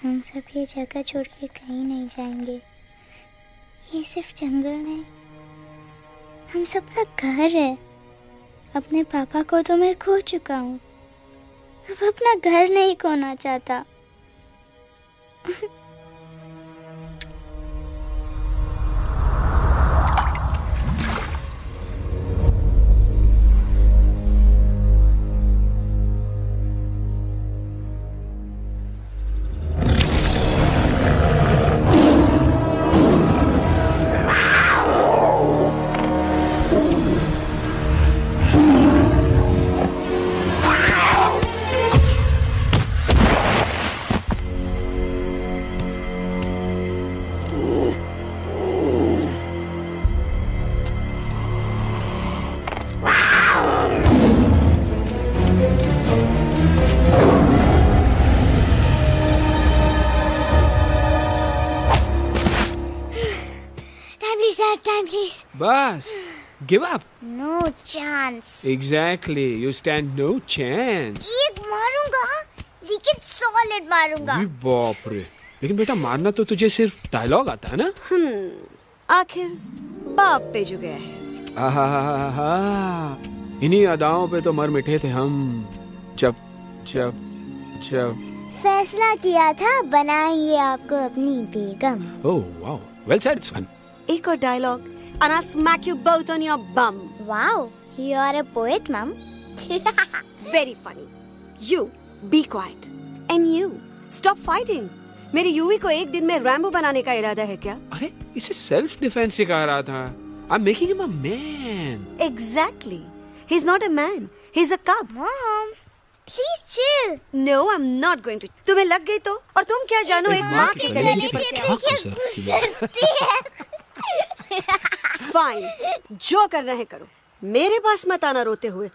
हम सब ये जगह छोड़ के कहीं नहीं जाएंगे। ये सिर्फ जंगल नहीं, हम सबका घर है। अपने पापा को तो मैं खो चुका हूँ, अब अपना घर नहीं खोना चाहता। बस, give up. No chance. Exactly, you stand no chance. एक मारूंगा, लेकिन solid मारूंगा। अरे बाप रे, लेकिन बेटा मारना तो तुझे सिर्फ डायलॉग आता है ना? आखिर बाप पे जो गया है। आहा, इन्हीं अदाओं पे तो मर मिटे थे हम। जब फैसला किया था बनाएंगे आपको अपनी बेगम। Oh wow, well said son. एक और dialogue and I'll smack you both on your bum. Wow, you are a poet, Mom. Very funny. You be quiet and you stop fighting. मेरी यूवी को एक दिन में रैम्बो बनाने का इरादा है क्या? अरे इसे सेल्फ डिफेंस सिखा रहा था। I'm making him a man. Exactly. He's not a man. He's a cub. Mom, please chill. No, I'm not going to. तुम्हें लग गई तो? और तुम क्या जानो एक माँ के कलेजे पर क्या? फाइन, जो करना है करो, मेरे पास मत आना रोते हुए।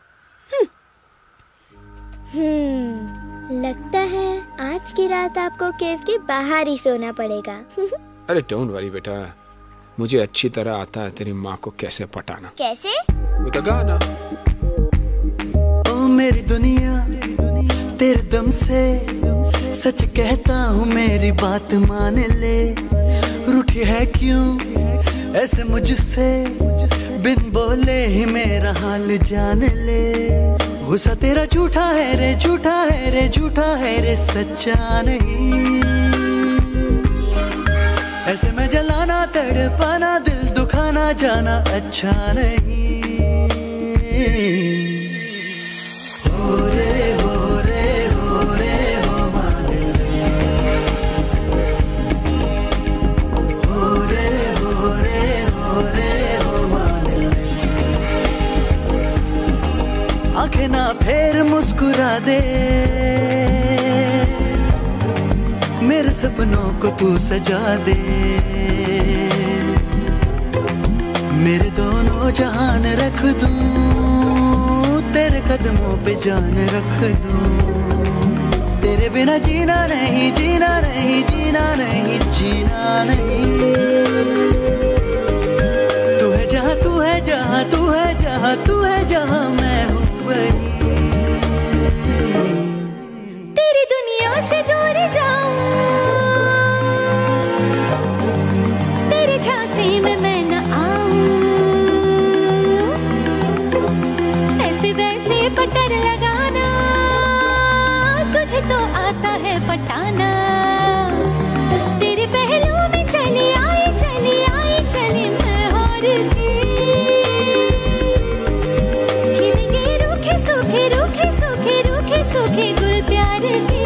लगता है आज की रात आपको केव के बाहर ही सोना पड़ेगा। अरे डोंट वरी बेटा, मुझे अच्छी तरह आता है तेरी माँ को कैसे पटाना। कैसे? वो तो गाना। ओ मेरी दुनिया तेरे दम से सच कहता हूँ, मेरी बात मान ले। रूठी है क्यों ऐसे मुझसे, बिन बोले ही मेरा हाल जान ले। गुस्सा तेरा झूठा है रे, झूठा है रे, झूठा है रे, सच्चा नहीं। ऐसे में जलाना तड़पाना, दिल दुखाना जाना अच्छा नहीं। हो रे हो रे हो रे हो माने, हो रे हो रे हो रे हो माने। आंखें ना फेर मुस्कुरा दे, मेरे सपनों को तू सजा दे। मेरे दोनों जहान रख दूं, तेरे कदमों पे जान रख दूं। तेरे बिना जीना नहीं, जीना नहीं, जीना नहीं, जीना नहीं। तू है जहाँ, तू है जहाँ, तू है जहाँ, तू है जहाँ, मैं हूँ वही। तेरी दुनिया से दूर जाऊं, तेरे झांसे में मैं न आऊं। ऐसे वैसे पटर लगाना, तुझे तो आता है पटाना। तेरे पहलू में चली आई, चली आई, चली मैं हार के। खिलेंगे रूखे सूखे, रूखे सूखे, रूखे सूखे गुल प्यार के।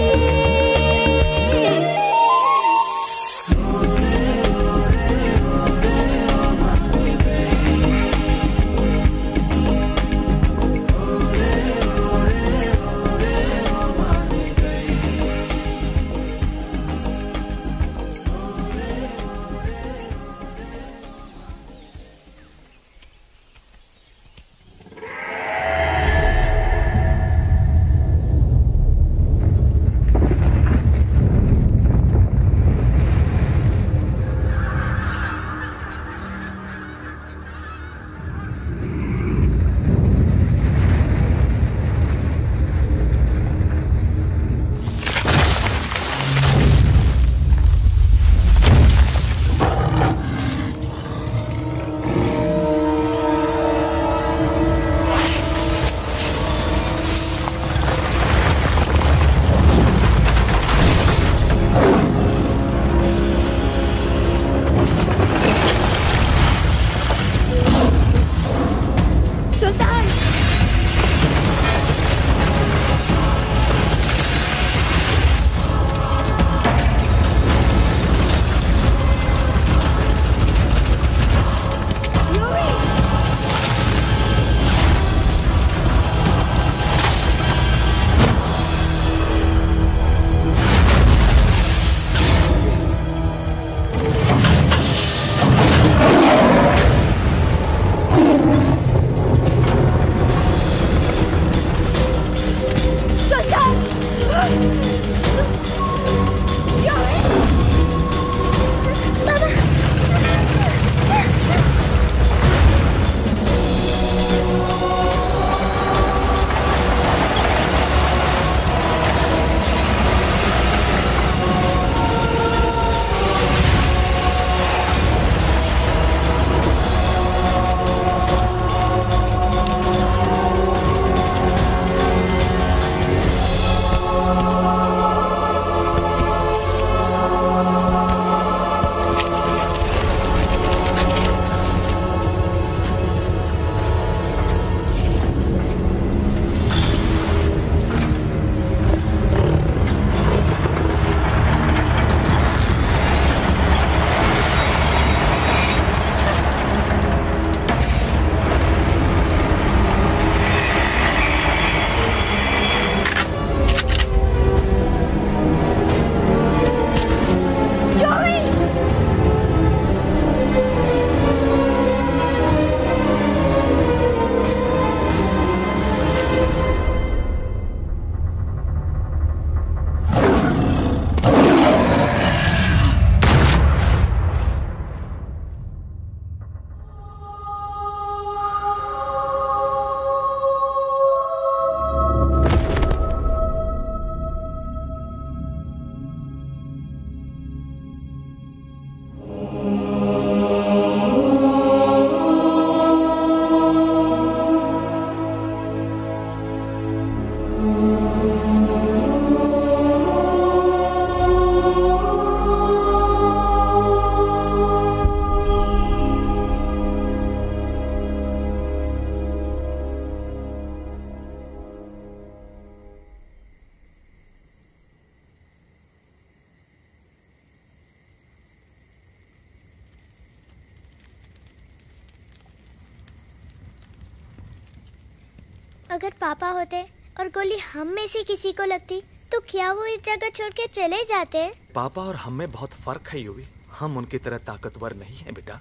अगर पापा होते और गोली हम में से किसी को लगती तो क्या वो इस जगह छोड़ के चले जाते? पापा और हम में बहुत फर्क है यूवी। हम उनकी तरह ताकतवर नहीं है बेटा।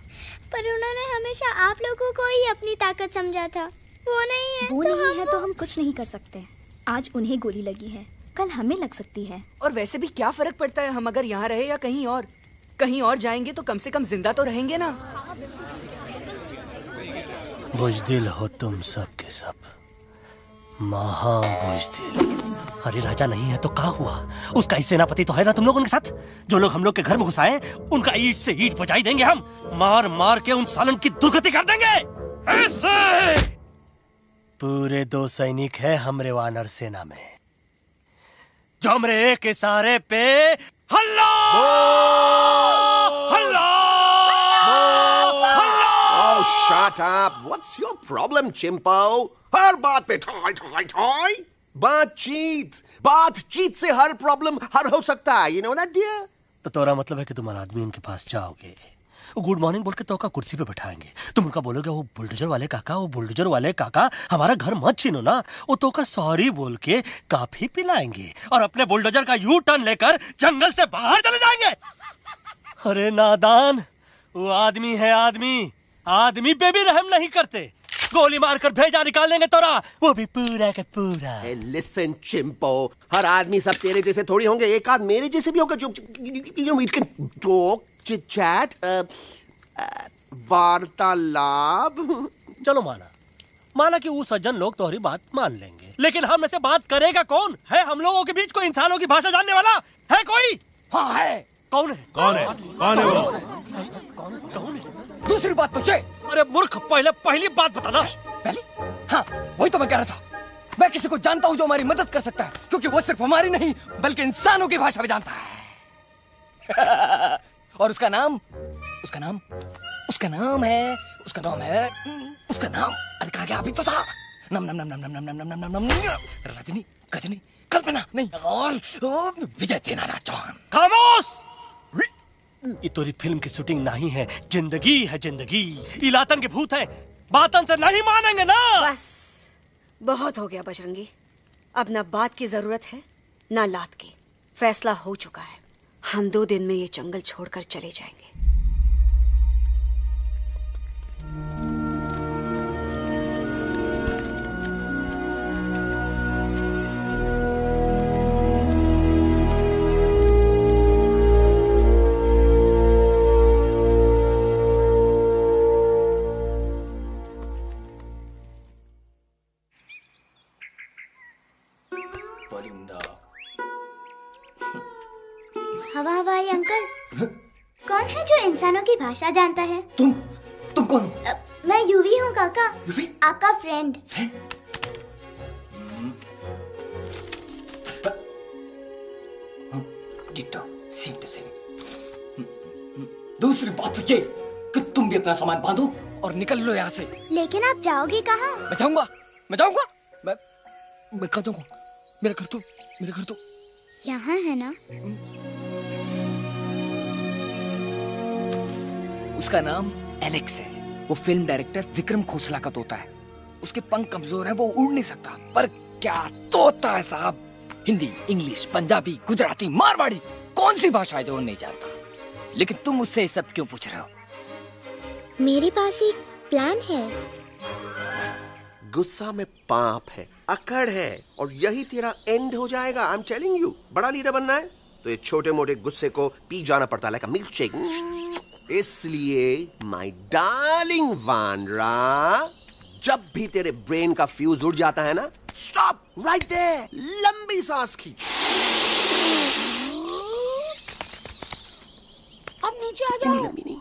पर उन्होंने हमेशा आप लोगों को ही अपनी ताकत समझा था। वो नहीं है वो तो नहीं है हम तो हम कुछ नहीं कर सकते। आज उन्हें गोली लगी है, कल हमें लग सकती है। और वैसे भी क्या फर्क पड़ता है हम अगर यहाँ रहे या कहीं और? कहीं और जाएंगे तो कम से कम जिंदा तो रहेंगे ना। बुज़दिल हो तुम सब के सब, महा बुज़दिल। अरे राजा नहीं है तो क्या हुआ? उसका ही सेनापति तो है ना तुम लोग उनके साथ। जो लोग हम लोग के घर में घुसाए उनका ईंट से ईंट बजाई देंगे हम। मार मार के उन सालन की दुर्गति कर देंगे ऐसे। पूरे 2 सैनिक है हमरे वानर सेना में जो हमरे एक इशारे पे हल्ला हल्ला हल्ला। Oh, shut up! What's your problem, चिंपो? हर बात पे ठॉय ठॉय ठॉय। बातचीत से हर प्रॉब्लम हल हो सकता है, you know that dear? तो तोरा मतलब है कि तुम आदमी उनके पास जाओगे, वो गुड मॉर्निंग बोल के तो का कुर्सी पे बैठाएंगे, तुम उनका बोलोगे वो बुलडोजर वाले काका हमारा घर मत छीनो ना, वो तो का सॉरी बोल के काफी पिलाएंगे और अपने बुलडोजर का यू टर्न लेकर जंगल से बाहर चले जाएंगे। अरे नादान, वो आदमी है आदमी पे भी रहम नहीं करते। गोली मारकर भेजा निकाल लेंगे तोरा, वो भी पूरा का पूरा। लिसन चिंपो, हर आदमी सब तेरे जैसे थोड़ी होंगे, एक आध मेरे जैसे भी होगा जो we can talk, chit chat, वार्तालाप। चलो माना कि वो सज्जन लोग तुम्हारी बात मान लेंगे, लेकिन हम ऐसे बात करेगा कौन? है हम लोगों के बीच कोई इंसानों की भाषा जानने वाला है कोई? हाँ है। कौन है वो? दूसरी बात तो अरे मूर्ख, पहली बात बताना। पहले? हाँ, वही तो मैं कह रहा था। मैं किसी को जानता हूँ जो हमारी मदद कर सकता है, क्योंकि वो सिर्फ हमारी नहीं बल्कि इंसानों की भाषा भी जानता है। और उसका नाम है अरे कहा गया अभी तो था। नम रजनी गजनी कल्पना नहीं और विजय देनाराज चौहान। खामोश! ये तोरी फिल्म की शूटिंग नहीं है, जिंदगी है जिंदगी। इलातन के भूत है, बातन से नहीं मानेंगे ना। बस बहुत हो गया बजरंगी, अब ना बात की जरूरत है ना लात की। फैसला हो चुका है, हम 2 दिन में ये जंगल छोड़कर चले जाएंगे। हवाई अंकल, कौन है जो इंसानों की भाषा जानता है? तुम कौन हो? मैं यूवी हूँ काका। यूवी? आपका फ्रेंड। दूसरी बात तो ये कि तुम भी अपना सामान बांधो और निकल लो यहाँ से। लेकिन आप जाओगे कहाँ? मैं जाऊंगा मैं कहाँ जाऊंगा? मेरा घर तो यहाँ है ना। उसका नाम एलेक्स है, वो फिल्म डायरेक्टर विक्रम खोसला का तोता है। उसके पंख कमजोर हैं, वो उड़ नहीं सकता, पर क्या तोता है साहब। हिंदी, इंग्लिश, पंजाबी, गुजराती, मारवाड़ी, कौन सी भाषा है जो वो नहीं जानता? लेकिन तुम मुझसे ये सब क्यों पूछ रहे हो? मेरे पास एक प्लान है। गुस्सा में पाप है, अकड़ है, और यही तेरा एंड हो जाएगा। आई एम टेलिंग यू, बड़ा लीडर बनना है तो ये छोटे मोटे गुस्से को पी जाना पड़ता है, लाइक अ मिल्क शेक। इसलिए माय डार्लिंग वानरा, जब भी तेरे ब्रेन का फ्यूज उड़ जाता है ना, स्टॉप राइट देयर, लंबी सांस खींच। अब नीचे आ जाओ। लंबी नहीं।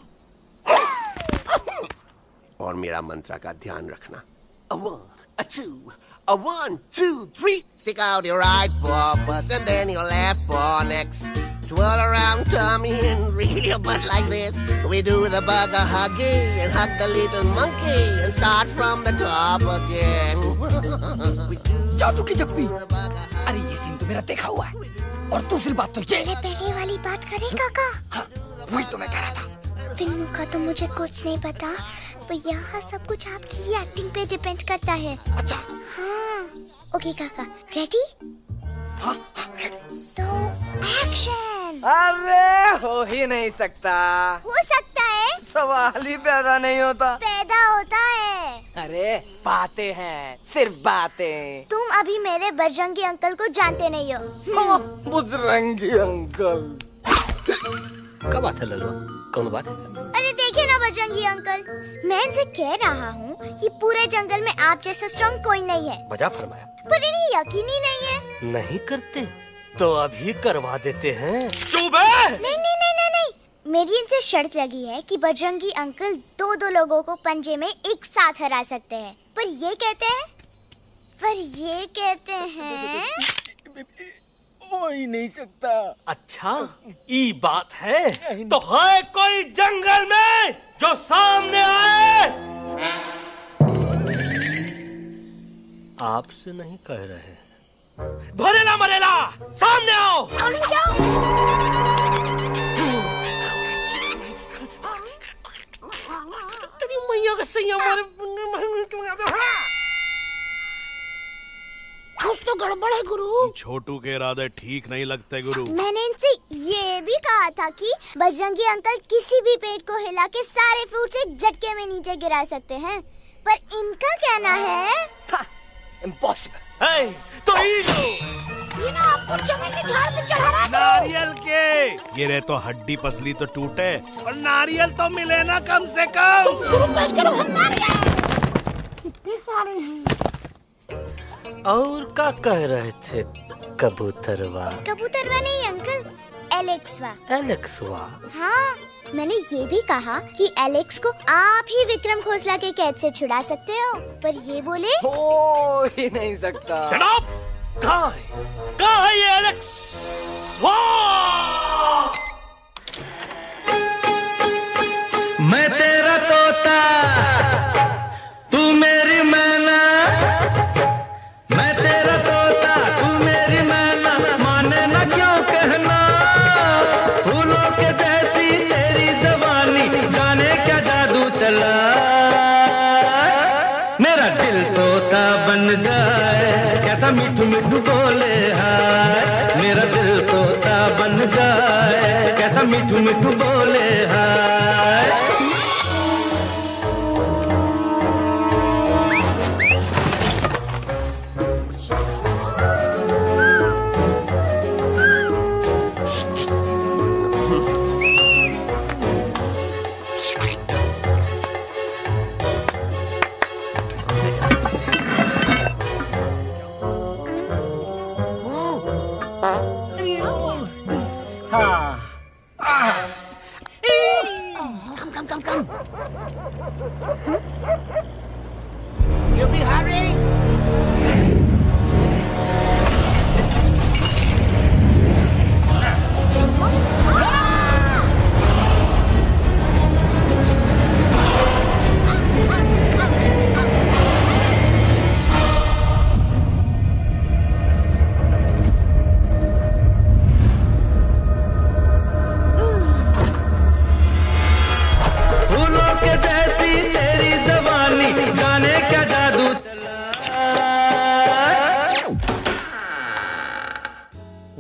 और मेरा मंत्र का ध्यान रखना। A 1, a 2, a 1, 2, 3. Stick out your right paw first and then your left paw next. Twirl around tummy and reel your butt like this. We do the bugger huggy and hug the little monkey and start from the top again. जादू की जप्पी। अरे ये scene तो मेरा देखा हुआ है। और दूसरी बात तो ये। पहले वाली बात करें काका? हाँ, वही तो मैं कह रहा था। फिल्मों का तो मुझे कुछ नहीं पता, पर यहाँ सब कुछ आपकी एक्टिंग पे डिपेंड करता है। अच्छा। हाँ। ओके काका, रेडी? हाँ रेडी। तो एक्शन। अरे हो ही नहीं सकता। हो सकता है। सवाल ही पैदा नहीं होता। पैदा होता है। अरे बातें हैं, सिर्फ बातें। तुम अभी मेरे बजरंगी अंकल को जानते नहीं हो। बजरंगी अंकल। क्या बात है लल्लू? कौन बात है? अरे देखिए ना बजरंगी अंकल, मैं इनसे कह रहा हूँ कि पूरे जंगल में आप जैसा स्ट्रॉन्ग कोई नहीं है। बजा फरमाया। पर इन्हें यकीन ही नहीं है। नहीं करते तो अभी करवा देते हैं। चुप है। नहीं नहीं नहीं नहीं नहीं, मेरी इनसे शर्त लगी है कि बजरंगी अंकल दो लोगों को पंजे में एक साथ हरा सकते हैं। पर ये कहते हैं हो ही नहीं सकता। अच्छा ये बात है तो है कोई जंगल में जो सामने आए? आपसे नहीं कह रहे, भरेला मरेला सामने आओ। तेरी मैया का सही हमारे कुछ तो गड़बड़ है गुरु। छोटू के इरादे ठीक नहीं लगते गुरु। मैंने इनसे ये भी कहा था कि बजरंगी अंकल किसी भी पेड़ को हिला के सारे फ्रूट से झटके में नीचे गिरा सकते हैं, पर इनका कहना है इम्पॉसिबल। तो ये ना आपको जमीन के झाड़ पे चढ़ा रहा है। नारियल के गिरे तो हड्डी पसली तो टूटे और नारियल तो मिले ना कम से कम। और क्या कह रहे थे कबूतरवा? कबूतरवा नहीं अंकल, एलेक्सवा। एलेक्सवा? हाँ, मैंने ये भी कहा कि एलेक्स को आप ही विक्रम खोसला के कैद से छुड़ा सकते हो, पर ये बोले हो ही नहीं सकता। कहाँ है ये एलेक्स? मैं तेरा तोता, तू मेरी मैना। मैं तेरा तोता, तू मेरी मैना। माने ना क्यों कहना, फूलों के जैसी तेरी जवानी। जाने क्या जादू चला, मेरा दिल तोता बन जाए। कैसा मीठू मीठू बोले हाय, मेरा दिल तोता बन जाए। कैसा मीठू मीठू बोले हाय।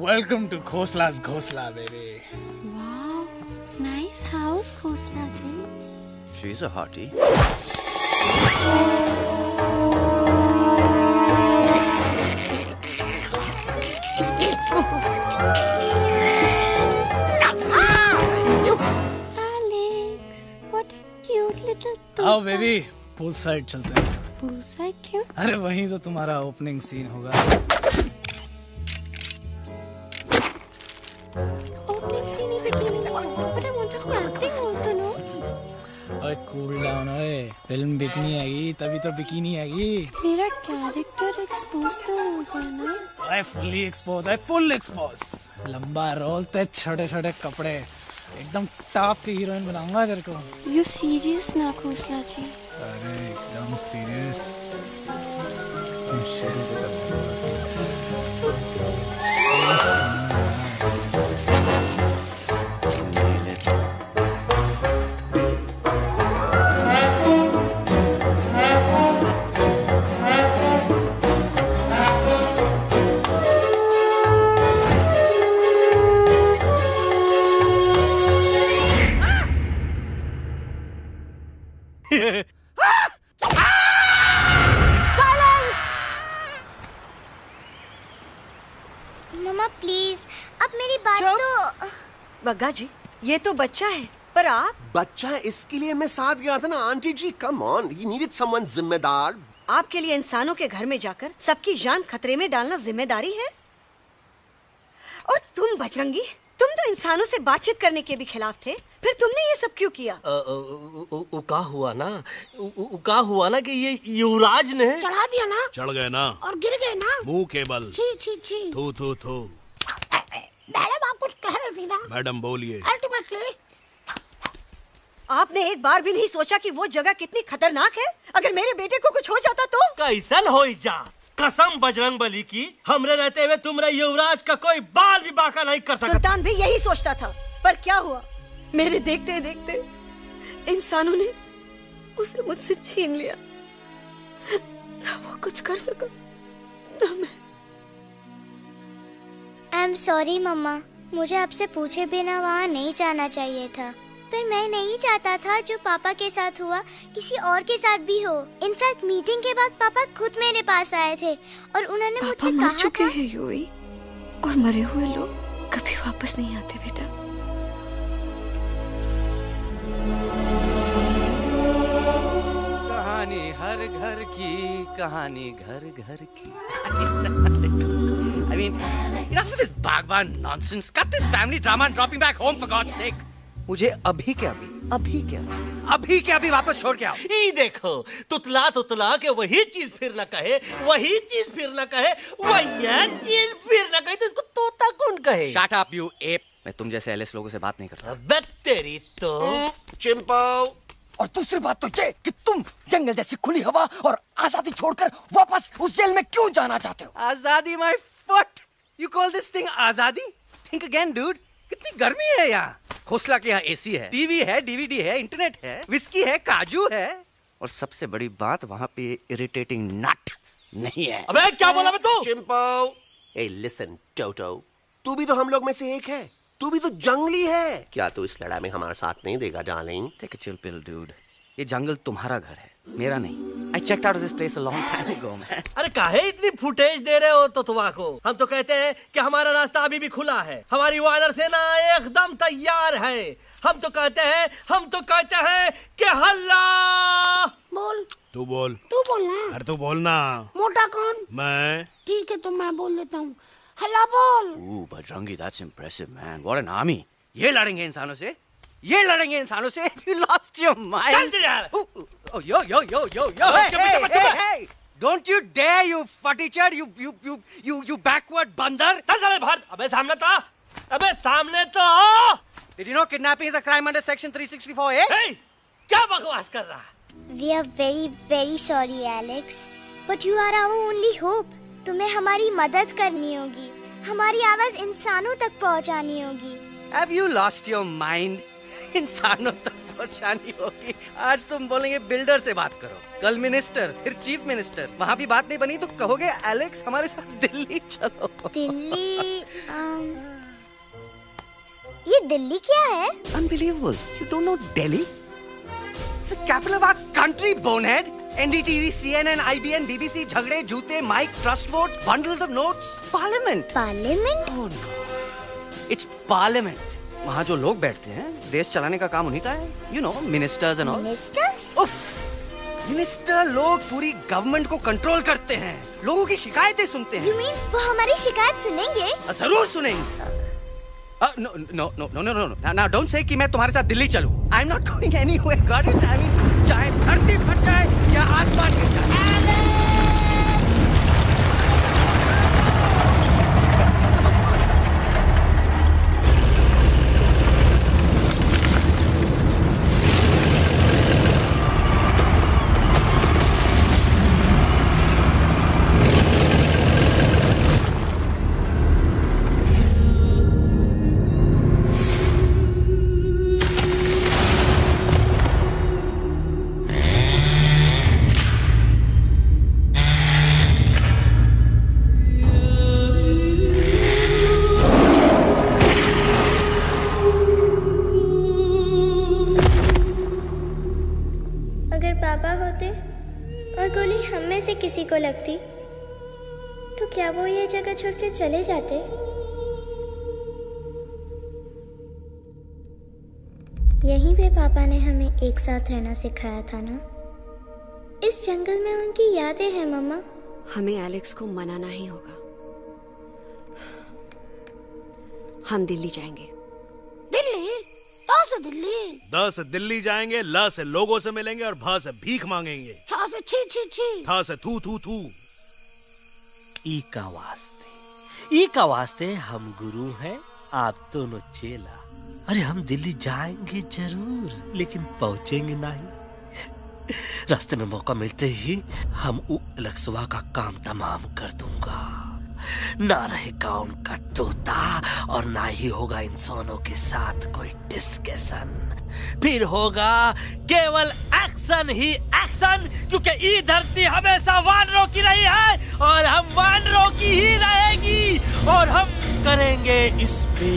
Welcome to Khosla's Khosla, baby. Wow, nice house, Khosla ji. She's a hottie. Alex, what a cute little toy. आओ बेबी, पूल साइड चलते हैं। पूल साइड क्यों? अरे वहीं तो तुम्हारा ओपनिंग सीन होगा। कूल डाउन ओए, फिल्म बिकनी आएगी तभी तो बिकिनी आएगी। मेरा कैरेक्टर एक्सपोज तो होगा ना? ओए फुल्ली एक्सपोज है, फुल एक्सपोज। लंबा रोल ते छोटे छोटे कपड़े, एकदम टॉप की हीरोइन बनाऊंगा तेरे को। यू सीरियस ना खोसला जी? अरे एकदम सीरियस। तो बग्गा जी, ये तो बच्चा है, पर आप? बच्चा है इसके लिए मैं साथ गया था ना aunty ji. Come on, he needed someone जिम्मेदार। आपके लिए इंसानों के घर में जाकर सबकी जान खतरे में डालना जिम्मेदारी है? और तुम बजरंगी, तुम तो इंसानों से बातचीत करने के भी खिलाफ थे, फिर तुमने ये सब क्यों किया? का हुआ ना कि ये युवराज ने चढ़ा दिया ना, चढ़ गए ना और गिर गए ना मुंह के बल। छी छी छी। थू थू थू। मैडम आप कुछ कह रही थी ना? मैडम बोलिए। अल्टीमेटली आपने एक बार भी नहीं सोचा कि वो जगह कितनी खतरनाक है? अगर मेरे बेटे को कुछ हो जाता तो? कैसन हो जात? कसम बजरंग बली की, हमरे रहते हुए तुमरे युवराज का कोई बाल भी बाका नहीं कर सकता। सुल्तान भी यही सोचता था, पर क्या हुआ? मेरे देखते देखते इंसानों ने उसे मुझसे छीन लिया। ना वो कुछ कर सका, ना मैं। आई एम सॉरी मम्मा, मुझे आपसे पूछे बिना वहाँ नहीं जाना चाहिए था। पर मैं नहीं चाहता था जो पापा के साथ हुआ किसी और के साथ भी हो। इनफैक्ट मीटिंग के बाद पापा खुद मेरे पास आए थे और उन्होंने मुझसे कहा मर चुके हैं यूई, और मरे हुए लोग कभी वापस नहीं आते बेटा। कहानी हर घर की, कहानी घर घर की। I mean, enough with this Bhagwan nonsense. Cut this family drama and drop me back home for God's sake. मुझे अभी के अभी वापस छोड़ के आओ। ई देखो, तुतला के वही चीज फिर न कहे, वही चीज फिर न कहे, वही चीज फिर न कहे, तो इसको तोता कौन कहे? Shut up, you ape. मैं तुम जैसे एलिस लोगों से बात नहीं करता। अबे तेरी तो चिंपो। और दूसरी बात तो ये कि तुम जंगल जैसी खुली हवा और आजादी छोड़कर वापस उस जेल में क्यों जाना चाहते हो? आजादी my foot. You call this thing आजादी? Think again, dude. कितनी गर्मी है यहाँ। खोसला के यहाँ एसी है, टीवी है, डीवीडी है, इंटरनेट है, विस्की है, काजू है, और सबसे बड़ी बात वहाँ पे इरिटेटिंग नट नहीं है। अबे क्या बोला मैं तू? चिंपो। ए लिसन टोटो, तू भी तो हम लोग में से एक है। तू भी तो जंगली है। क्या तू इस लड़ाई में हमारा साथ नहीं देगा darling? Take a chill pill, dude. ये जंगल तुम्हारा घर है, मेरा नहीं। I checked out of this place a long time ago, man. अरे काहे इतनी फुटेज दे रहे हो तो को? हम तो कहते हैं कि हमारा रास्ता अभी भी खुला है, हमारी वानर सेना एकदम तैयार है। हम तो कहते हैं कि हल्ला। बोल। तू बोल ना। अरे तू बोलना। मोटा कौन? मैं। ठीक है तो मैं बोल लेता हूँ। हल्ला बोल। Bajrangi, that's impressive, man. What an army. ये लड़ेंगे इंसानों से? If you lost your mind. चल यार। Oh, yo. Hey. Don't you dare, you fatichard, you backward बंदर. चल चल बाहर। अबे सामने तो। Did you know kidnapping is a crime under section 364A? Hey, क्या बकवास कर रहा है? We are very very sorry Alex, but you are our only hope. तुम्हें हमारी मदद करनी होगी, हमारी आवाज इंसानों तक पहुंचानी होगी। Have you lost your mind? इंसानों तक पहुंचानी होगी। आज तुम बोलेंगे बिल्डर से बात करो, कल मिनिस्टर, फिर चीफ मिनिस्टर। वहाँ भी बात नहीं बनी तो कहोगे एलेक्स हमारे साथ दिल्ली चलो। दिल्ली? ये दिल्ली क्या है? Unbelievable. You don't know Delhi? It's the capital of our country, bonehead. NDTV, CNN, IBN, BBC, झगड़े, जूते, mike, trust vote, bundles of notes. Parliament. Parliament? Oh no. It's Parliament. वहाँ जो लोग बैठते हैं, देश चलाने का काम उन्हीं का है। You know, ministers and all. Ministers? उफ, मिनिस्टर लोग पूरी गवर्नमेंट को कंट्रोल करते हैं, लोगों की शिकायतें सुनते हैं। You mean वो हमारी शिकायत सुनेंगे? जरूर सुनेंगे। No. Now don't say कि मैं तुम्हारे साथ दिल्ली चलूं. I'm not going anywhere. Got it? I mean, चाहे धरती फट जाए या आसमान गिर जाए। किसी को लगती तो क्या वो ये जगह छोड़कर चले जाते? यहीं पे पापा ने हमें एक साथ रहना सिखाया था ना। इस जंगल में उनकी यादें हैं मम्मा। हमें एलेक्स को मनाना ही होगा। हम दिल्ली जाएंगे। दिल्ली? तो से दिल्ली? द से दिल्ली जाएंगे, ल से लोगों से मिलेंगे और भ से भीख मांगेंगे, छ से छी छी छी, थ से थू थू थू। ई का वास्ते हम गुरु हैं, आप दोनों चेला। अरे हम दिल्ली जाएंगे जरूर, लेकिन पहुंचेंगे नहीं। रास्ते में मौका मिलते ही हम लक्सवा का काम तमाम कर दूंगा। ना रहेगा उनका तोता और ना ही होगा इंसानों के साथ कोई डिस्कशन। फिर होगा केवल एक्शन ही एक्शन, क्योंकि ये धरती हमेशा वानरों की रही है और हम वानरों की ही रहेगी, और हम करेंगे इस पे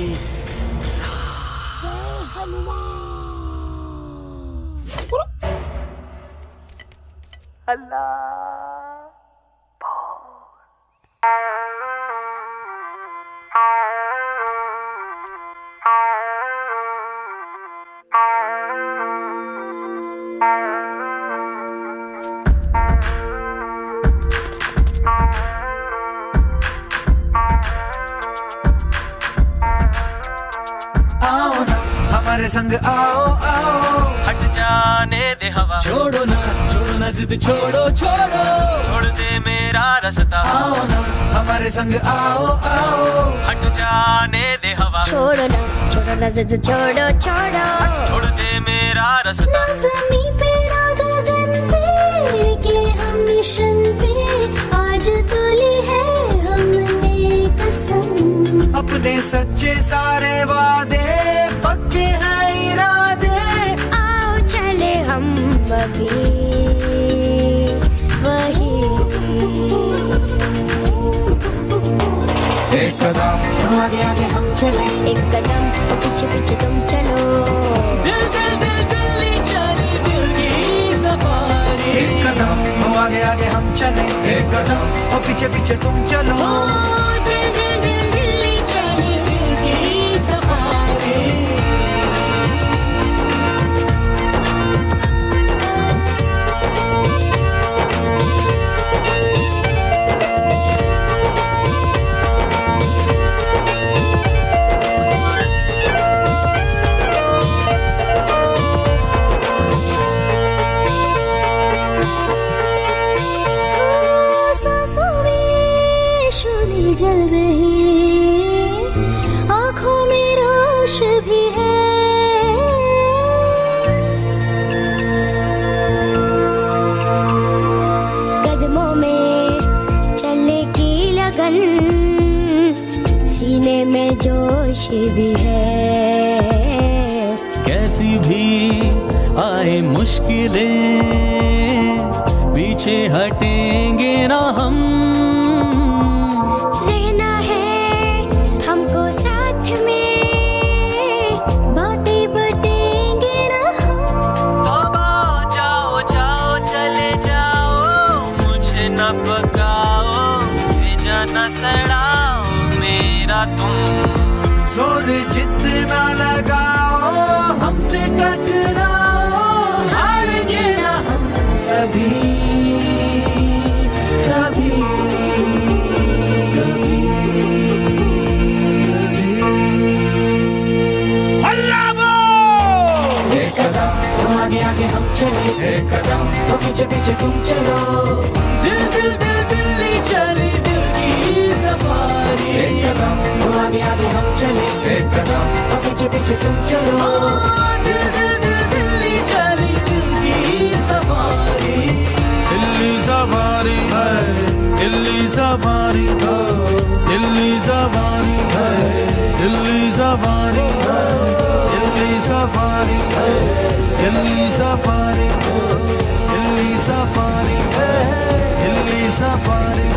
हमारे संग आओ आओ, हट जाने दे हवा, छोड़ो ना जिद छोड़ो छोड़ो, छोड़ दे मेरा रास्ता। आओ ना हमारे संग आओ आओ, हट जाने दे हवा, छोड़ो ना जिद छोड़ो छोड़ो, छोड़ दे मेरा रास्ता। ना ज़मीं पे ना गगन पे, निकले हम मिशन पे, आज तो ली है हमने कसम। अपने सच्चे सारे वादे पक्के हैं इरादे, आओ चले हम अभी वही। एक कदम आगे आगे हम चले, एक कदम पीछे पीछे तुम चलो। दिल दिल दिल दिल्ली चले, दिल की सफारी। एक कदम आगे आगे हम चले, एक कदम और पीछे पीछे तुम चलो। दिल दिल दिल दिल्ली चले, दिल की सफारी। जल रही आंखों में रोश भी है, कदमों में चले की लगन, सीने में जोश भी है। कैसी भी आए मुश्किलें, पीछे हटेंगे ना हम। जोर जितना लगाओ, हमसे टकराओ, हारेंगे ना हम सभी कभी अल्लाह वो। एक कदम आगे आगे हम चले, एक कदम तो पीछे पीछे तुम चलो। दिल दिल दिल दिल्ली चले, दिल की सफारी। एक कदम आगे आगे हम चले, एक कदम और पीछे पीछे तुम चलो। दिल दिल दिल दिल्ली चली, दिल की सफारी। दिल्ली सफारी है, दिल्ली सफारी है, दिल्ली सफारी है, दिल्ली सफारी है, दिल्ली सफारी है, दिल्ली सफारी है, दिल्ली सफारी है, दिल्ली सफारी।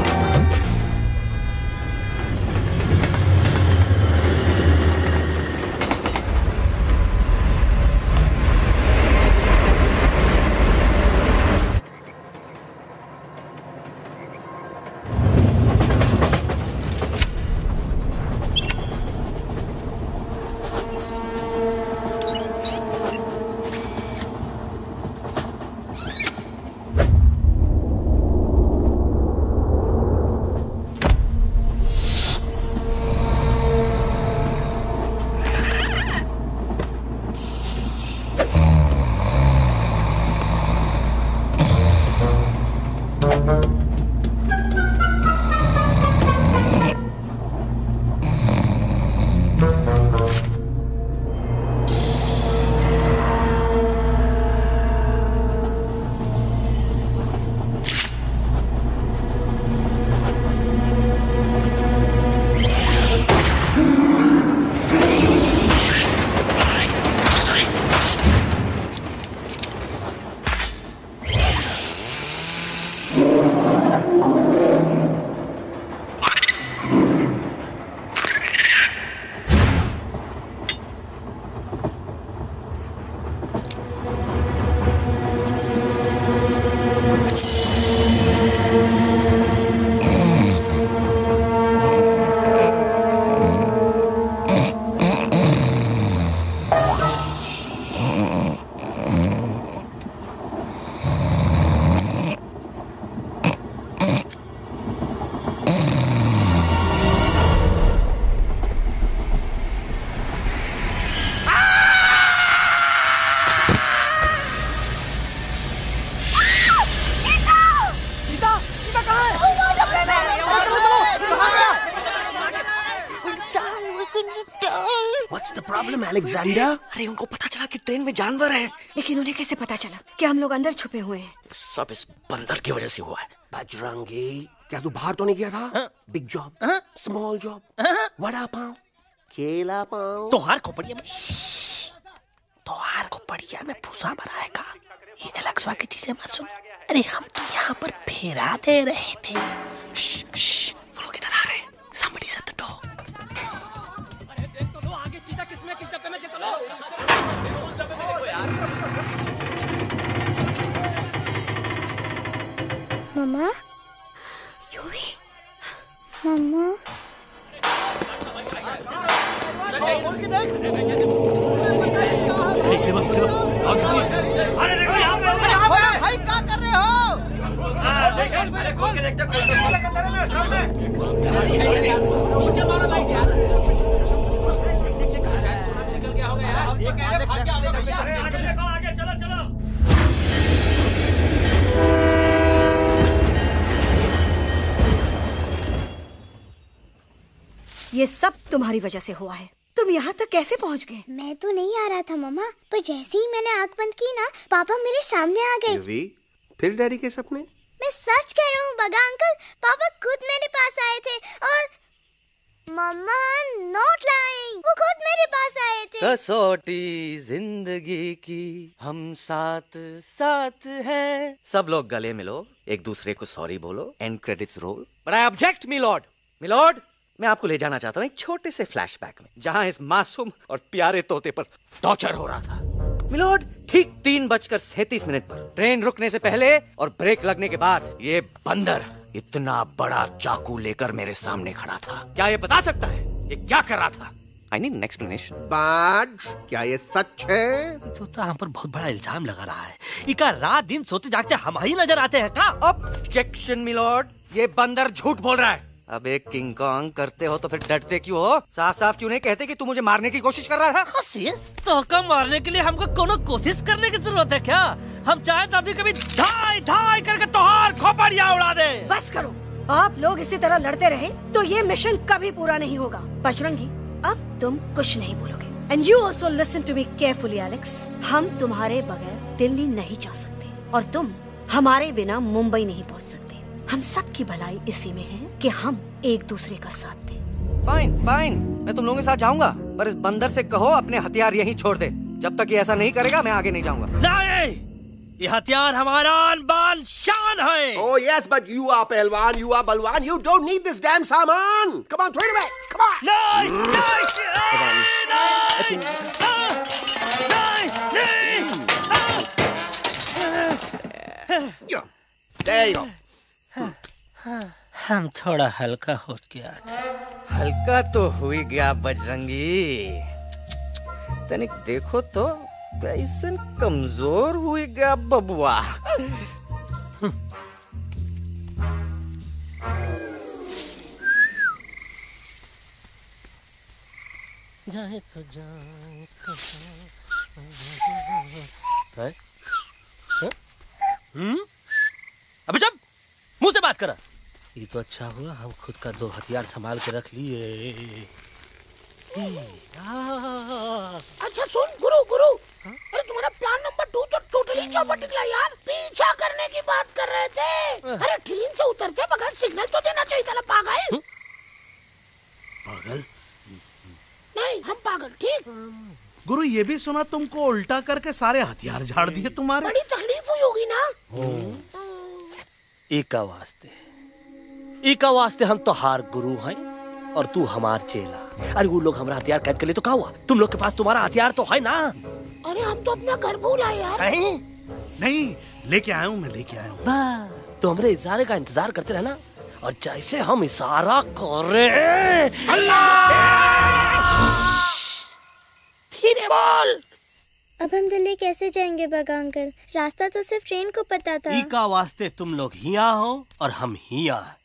अलेक्जेंडर, अरे उनको पता चला कि ट्रेन में जानवर है। लेकिन उन्हें कैसे पता चला कि हम लोग अंदर छुपे हुए हैं? सब इस बंदर की वजह से हुआ है। बजरंगी, क्या तू बाहर तो नहीं गया था? Big job, small job, vada pav, केला पाव। तोहार खोपड़िया में फूसा भरा है का? ये एलेक्सा की चीजें मत सुन। अरे हम तो यहाँ पर फेरा दे रहे थे। वो लोग इधर आ रहे हैं। Somebody shut the door. अरे देख तो लो आगे चीता किसमें किस डब्बे में देख तो लो। उस डब्बे में देखो यार। मम्मा, यूवी, मम्मा। अरे देखो यहाँ पे भाई क्या कर रहे हो? अरे खोल के देखते नीचे मारो भाई यार। निकल गया होगा यार। ये कह रहे भाग के आगे देखो आगे चलो चलो। ये सब तुम्हारी वजह से हुआ है। तुम यहाँ तक कैसे पहुँच गए? मैं तो नहीं आ रहा था मम्मा, पर जैसे ही मैंने आँख बंद की ना, पापा मेरे सामने आ गए। यूवी, फिर डैडी के सपने? मैं सच कह रहा हूँ बगा अंकल, पापा खुद मेरे पास आए थे और मम्मा नॉट लाइंग, वो खुद मेरे पास आए थे। कसौटी जिंदगी की हम साथ साथ हैं। सब लोग गले मिलो, एक दूसरे को सॉरी बोलो, and credits roll. But I object milord, मैं आपको ले जाना चाहता हूँ एक छोटे से फ्लैशबैक में, जहाँ इस मासूम और प्यारे तोते पर टॉर्चर हो रहा था। मिलॉर्ड, ठीक 3:37 पर ट्रेन रुकने से पहले और ब्रेक लगने के बाद ये बंदर इतना बड़ा चाकू लेकर मेरे सामने खड़ा था। क्या ये बता सकता है ये क्या कर रहा था? I need an explanation. बाज, क्या ये सच है? तो हम पर बहुत बड़ा इल्जाम लगा रहा है। इका रात दिन सोते जागते हम ही नजर आते हैं का? ऑब्जेक्शन मिलॉर्ड, ये बंदर झूठ बोल रहा है। अब एक किंग कॉन्ग करते हो तो फिर डरते क्यों हो? साफ साफ क्यों नहीं कहते कि तू मुझे मारने की कोशिश कर रहा था? तो कम मारने के लिए हमको कोनो कोशिश करने की जरूरत है क्या? हम चाहे तो अभी कभी ढाई ढाई करके तोहार खोपड़िया उड़ा दे। बस करो, आप लोग इसी तरह लड़ते रहे तो ये मिशन कभी पूरा नहीं होगा। बजरंगी, अब तुम कुछ नहीं बोलोगे। And you also listen to me carefully Alex. हम तुम्हारे बगैर दिल्ली नहीं जा सकते और तुम हमारे बिना मुंबई नहीं पहुंच सकते। हम सब की भलाई इसी में है कि हम एक दूसरे का साथ दें। फाइन, मैं तुम लोगों के साथ जाऊंगा, पर इस बंदर से कहो अपने हथियार यहीं छोड़ दे। जब तक ये ऐसा नहीं करेगा मैं आगे नहीं जाऊंगा। नहीं, ये हथियार हमारा आन-बान शान है। Oh yes, but you are पहलवान, you are बलवान, you don't need this damn सामान. Come on, throw it away. Come on. There you go. हम थोड़ा हल्का हो गया था। हल्का तो हुई गया बजरंगी, तनिक देखो तो कैसन कमजोर हुई गया बबुआ। जाए तो जाए अबे जब मुंह मत कर। ये तो अच्छा हुआ हम खुद का 2 हथियार संभाल के रख लिए। अच्छा सुन गुरु गुरु, अरे तुम्हारा प्लान नंबर 2 तो टोटली चौपट निकला यार। पीछा करने की बात कर रहे थे। अरे ट्रेन से उतरते बगैर सिग्नल तो देना चाहिए था ना पागल। पागल? नहीं हम पागल, ठीक। गुरु ये भी सुना तुमको उल्टा करके सारे हथियार झाड़ दिए तुम्हारे। बड़ी तकलीफ हुई होगी ना। एका वास्ते हम तो हार गुरु हैं और तू हमार चेला। अरे वो लोग हमारा हथियार कैद कर ले तो क्या हुआ? तुम लोग के पास तुम्हारा हथियार तो है ना। अरे हम तो अपना घर भूल आए यार। नहीं लेके आया हूँ, मैं लेके आया हूँ। तो हमारे इशारे का इंतजार करते रहना और जैसे हम इशारा करें धीरे बोल। अब हम दिल्ली कैसे जाएंगे बागा अंकल? रास्ता तो सिर्फ ट्रेन को पता था। का वास्ते तुम लोग हिया हो और हम हिया।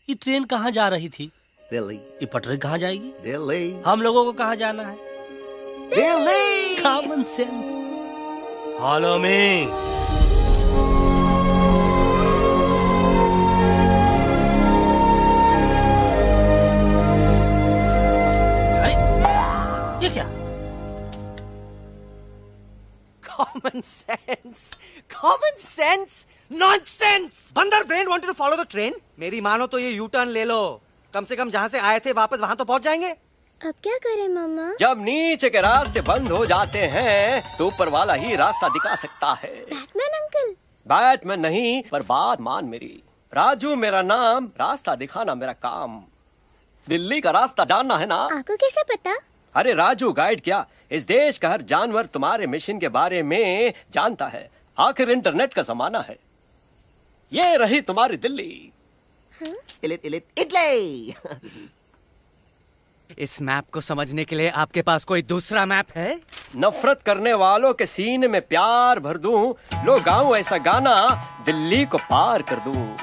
ये ट्रेन कहाँ जा रही थी? दिल्ली। ये पटरी कहाँ जाएगी? दिल्ली। हम लोगों को कहाँ जाना है? Delhi. Common sense. Follow me. ये क्या? Common sense, common sense, nonsense. बंदर brain wanted to follow the train. मेरी मानो तो ये U-turn ले लो। कम से कम जहाँ से आए थे वापस वहाँ तो पहुँच जाएंगे। अब क्या करें मामा? जब नीचे के रास्ते बंद हो जाते हैं तो ऊपर वाला ही रास्ता दिखा सकता है। Batman uncle? बैटमैन नहीं, पर बात मान मेरी। राजू मेरा नाम, रास्ता दिखाना मेरा काम। दिल्ली का रास्ता जानना है ना? आपको कैसे पता? अरे राजू गाइड क्या, इस देश का हर जानवर तुम्हारे मिशन के बारे में जानता है। आखिर इंटरनेट का जमाना है। ये रही तुम्हारी दिल्ली। इटली। इस मैप को समझने के लिए आपके पास कोई दूसरा मैप है? नफरत करने वालों के सीने में प्यार भर दूं, लो गाऊं ऐसा गाना, दिल्ली को पार कर दूं।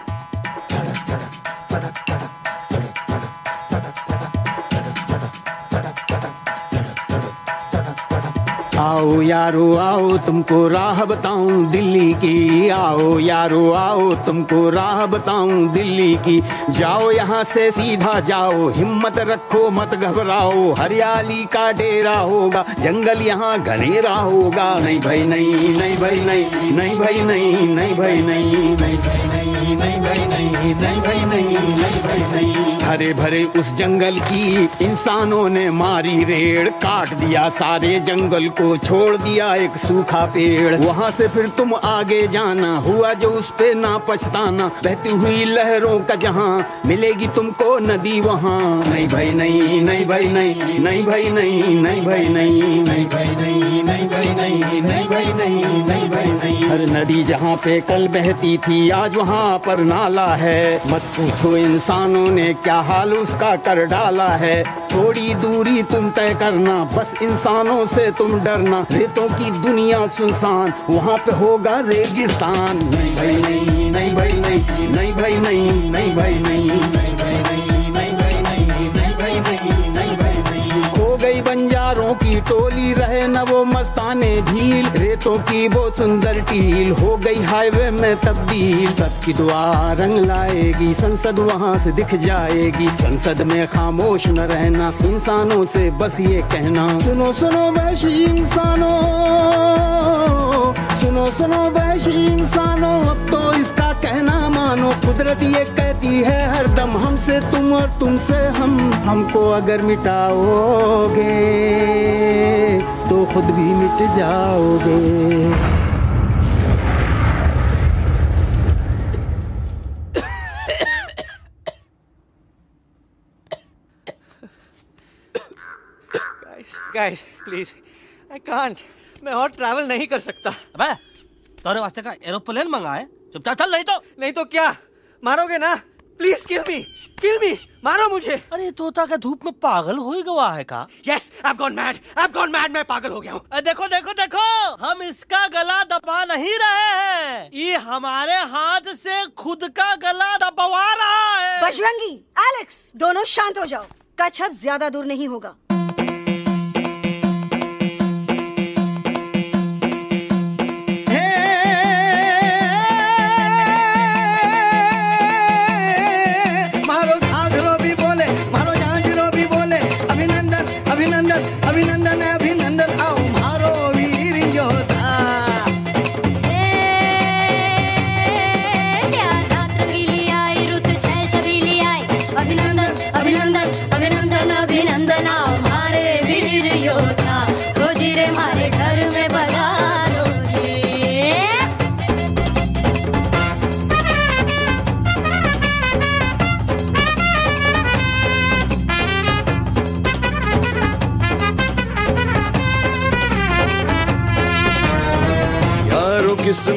आओ यारो आओ तुमको राह बताऊं दिल्ली की। आओ यारो आओ तुमको राह बताऊं दिल्ली की। जाओ यहाँ से सीधा जाओ, हिम्मत रखो मत घबराओ। हरियाली का डेरा होगा, जंगल यहाँ घनेरा होगा। नहीं भाई नहीं, नहीं भाई नहीं, नहीं भाई नहीं, नहीं भाई नहीं, नहीं भाई नहीं, नहीं भाई नहीं, नहीं भाई नहीं, नहीं भाई नहीं। हरे भरे उस जंगल की इंसानों ने मारी रेड़, काट दिया सारे जंगल को, छोड़ दिया एक सूखा पेड़। वहाँ से फिर तुम आगे जाना, हुआ जो उस पे ना पछताना। बहती हुई लहरों का जहाँ, मिलेगी तुमको नदी वहाँ। नहीं भाई नहीं, नहीं भाई नहीं, नहीं भाई नहीं, नहीं भाई नहीं, नहीं भाई नहीं, नहीं भाई नहीं, नहीं भाई नहीं, नहीं भाई नहीं। हर नदी जहाँ पे कल बहती थी आज वहाँ पर नाला है। मत पूछो इंसानों ने क्या हाल उसका कर डाला है। थोड़ी दूरी तुम तय करना, बस इंसानों से तुम डरना। रेतों की दुनिया सुनसान, वहाँ पे होगा रेगिस्तान। नहीं भाई नहीं, नहीं भाई नहीं, नहीं भाई नहीं, नहीं भाई नहीं, नहीं भाई नहीं, नहीं भाई नहीं, नहीं भाई नहीं, नहीं भाई नहीं। खो गई बंजारों की टोली, रहे न वो मस्ताने भील। रेतों की वो सुंदर टील हो गई हाईवे में तब्दील। सबकी दुआ रंग लाएगी, संसद वहाँ से दिख जाएगी। संसद में खामोश न रहना, इंसानों से बस ये कहना। सुनो सुनो वैशी इंसानों, सुनो सुनो वैशी इंसानों, अब तो इसका कहना मानो। कुदरत ये कहती है हरदम, हमसे तुम और तुमसे हम। हमको अगर मिटाओगे तो खुद भी मिट जाओगे। Guys, please, I can't. मैं और ट्रैवल नहीं कर सकता। अबे, तोरे वास्ते का एरोप्लेन मंगाए, चुपचाप चल। नहीं तो क्या मारोगे ना? प्लीज किल मी, मारो मुझे। अरे तोता का धूप में पागल हो ही गवा है का? Yes, I've gone mad, मैं पागल हो गया हूँ। देखो देखो देखो, हम इसका गला दबा नहीं रहे हैं, ये हमारे हाथ से खुद का गला दबवा रहा है। बजरंगी, एलेक्स, दोनों शांत हो जाओ। कच्छ अब ज्यादा दूर नहीं होगा।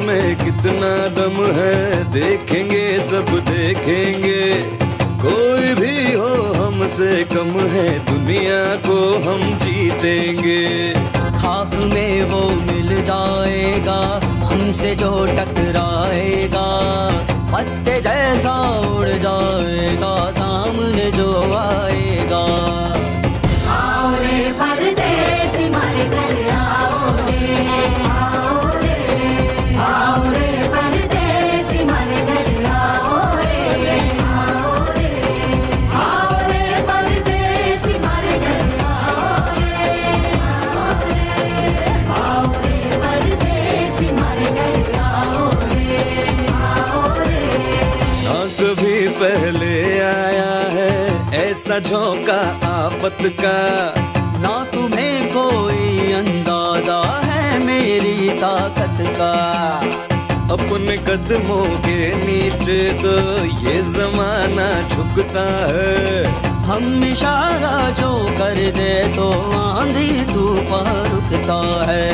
में कितना दम है, देखेंगे सब देखेंगे। कोई भी हो हमसे कम है, दुनिया को हम जीतेंगे। खाक में वो मिल जाएगा हमसे जो टकराएगा, पत्ते जैसा उड़ जाएगा सामने जो आएगा। आओ रे परदेसी मारे घर आओ रे, आओ रे, आओ रे परदेसी मारे घर आओ रे, आओ रे, आओ रे परदेसी मारे घर आओ रे, आओ रे परदेसी मारे घर आओ रे, आओ रे। ना कभी पहले आया है ऐसा झोंका आफत का, ना तुम्हें कोई अंदाजा है मेरी ताकत का। अपने कदमों के नीचे तो ये जमाना झुकता है, हम इशारा जो कर दे तो आंधी तूफान रुकता है।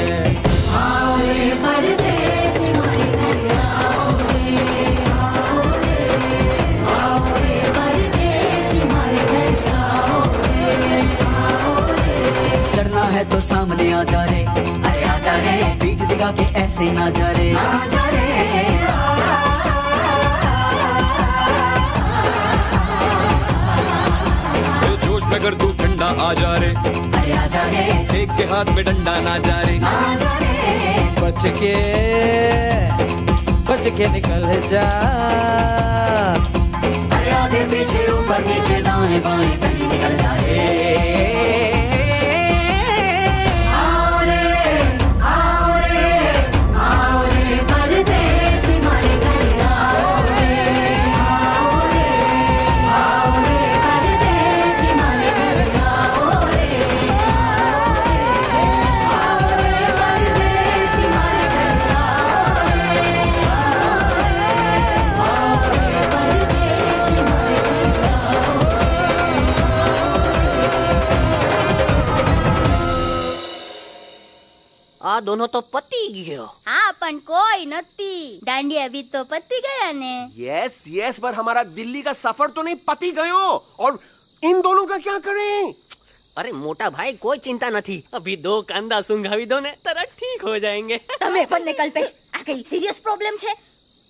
आओ रे परदेसी मारे घर आओ रे, आओ रे, आओ रे परदेसी मारे घर आओ रे, आओ रे। डरना है तो सामने आ जा रे, अरे आ जा रे, पीठ दिखा के ऐसे ना जा रे, आ जा रे। जोश में कर तू ठंडा आ जा रे, अरे आ जा रे, एक के हाथ में डंडा ना जा रे, आ जा रे। बच के निकल जा, अरे आगे पीछे ऊपर नीचे दाएं बाएं कहीं निकल जा रे। आओ रे, आओ रे, आओ रे परदेसी मारे घर आओ रे, आओ रे, आओ रे परदेसी मारे घर आओ रे, आओ रे परदेसी मारे घर आओ रे, आओ रे परदेसी मारे घर आओ रे। आ दोनों तो पति गयो। हाँ पण कोई नती, दांडी अभी तो पति गया ने। यस यस, पर हमारा दिल्ली का सफर तो नहीं पति गयो, और इन दोनों का क्या करें? अरे मोटा भाई कोई चिंता नहीं, अभी 2 कांदा सुंघावी दो ने तरह ठीक हो जाएंगे। તમે પણ ને કલ્પેશ આ કઈ સિરિયસ પ્રોબ્લેમ છે?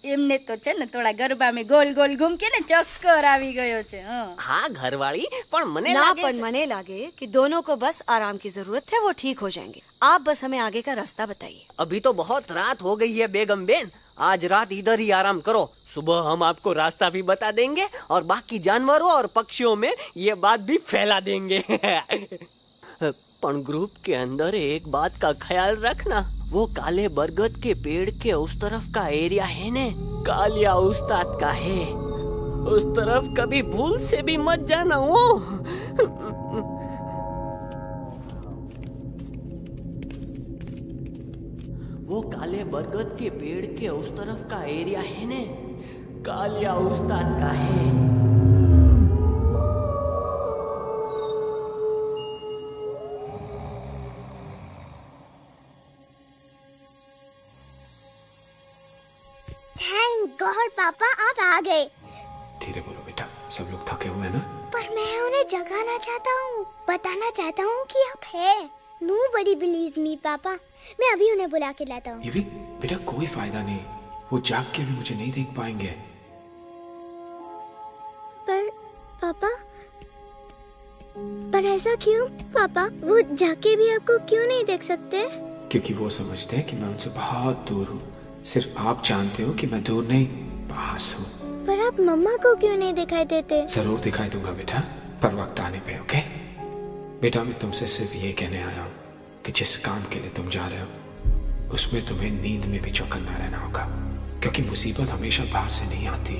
એમને તો છે ને થોડા ગરબામાં ગોલ ગોલ ઘૂમ કે ને ચક્કર આવી ગયો છે। हाँ घरवाली, पर मने ना लागे पर मने लागे कि दोनों को बस आराम की जरूरत है, वो ठीक हो जाएंगे। आप बस हमें आगे का रास्ता बताइए। अभी तो बहुत रात हो गई है बेगम बेन, आज रात इधर ही आराम करो, सुबह हम आपको रास्ता भी बता देंगे और बाकी जानवरों और पक्षियों में ये बात भी फैला देंगे। पण ग्रुप के अंदर एक बात का ख्याल रखना, वो काले बरगद के पेड़ के उस तरफ का एरिया है ने, कालिया उस्ताद का है, उस तरफ कभी भूल से भी मत जाना। वो काले बरगद के पेड़ के उस तरफ का एरिया है ने, कालिया उस्ताद का है। थैंक गॉड पापा आप आ गए। धीरे बोलो बेटा, सब लोग थके हुए हैं ना। पर मैं उन्हें जगाना चाहता हूँ, बताना चाहता हूँ कि आप है। Nobody believes me पापा, मैं अभी उन्हें बुला के लाता हूँ। ये भी बेटा कोई फायदा नहीं, वो जाग के भी मुझे नहीं देख पाएंगे। पर पापा, पर ऐसा क्यों पापा? वो जाके भी आपको क्यों नहीं देख सकते? क्योंकि वो समझते हैं कि मैं उनसे बहुत दूर हूँ। सिर्फ आप जानते हो कि मैं दूर नहीं, पास हूँ। पर आप मम्मा को क्यों नहीं दिखाई देते? जरूर दिखाई दूंगा बेटा, पर वक्त आने पे। ओके बेटा, मैं तुमसे सिर्फ ये कहने आया हूँ कि जिस काम के लिए तुम जा रहे हो उसमें तुम्हें नींद में भी चौकन्ना रहना होगा, क्योंकि मुसीबत हमेशा बाहर से नहीं आती,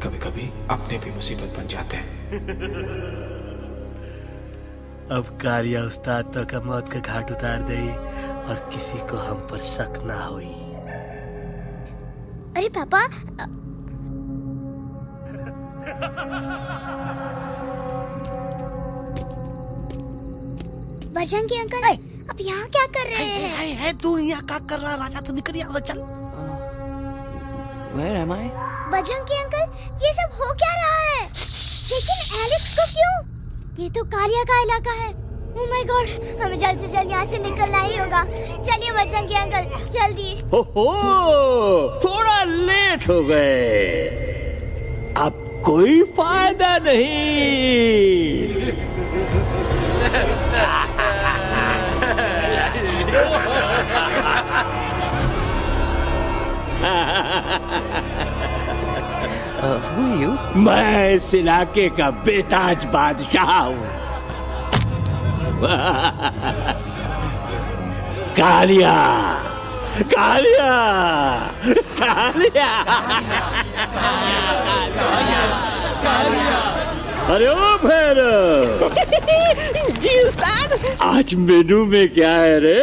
कभी कभी अपने भी मुसीबत बन जाते हैं। अब कालिया उस्ताद तो का मौत का घाट उतार दे और किसी को हम पर शक ना हुई। अरे पापा, बजरंगी अंकल, आप यहाँ क्या कर रहे हैं? तू यहाँ क्या कर रहा? राजा तू निकल यहाँ से, चल। Where am I? Bajrangi uncle, ये सब हो क्या रहा है? लेकिन एलेक्स को क्यों? ये तो कालिया का इलाका है। Oh my God, हमें जल्द से जल्द यहाँ से निकलना ही होगा। चलिए बजरंगी अंकल, जल्दी। हो, थोड़ा लेट हो गए। अब कोई फायदा नहीं। Who are you? मैं इस इलाके का बेताज बादशाह हूँ। कालिया, कालिया, कालिया, कालिया। अरे ओ भैरव। जी उस्ताद। आज मेनू में क्या है रे?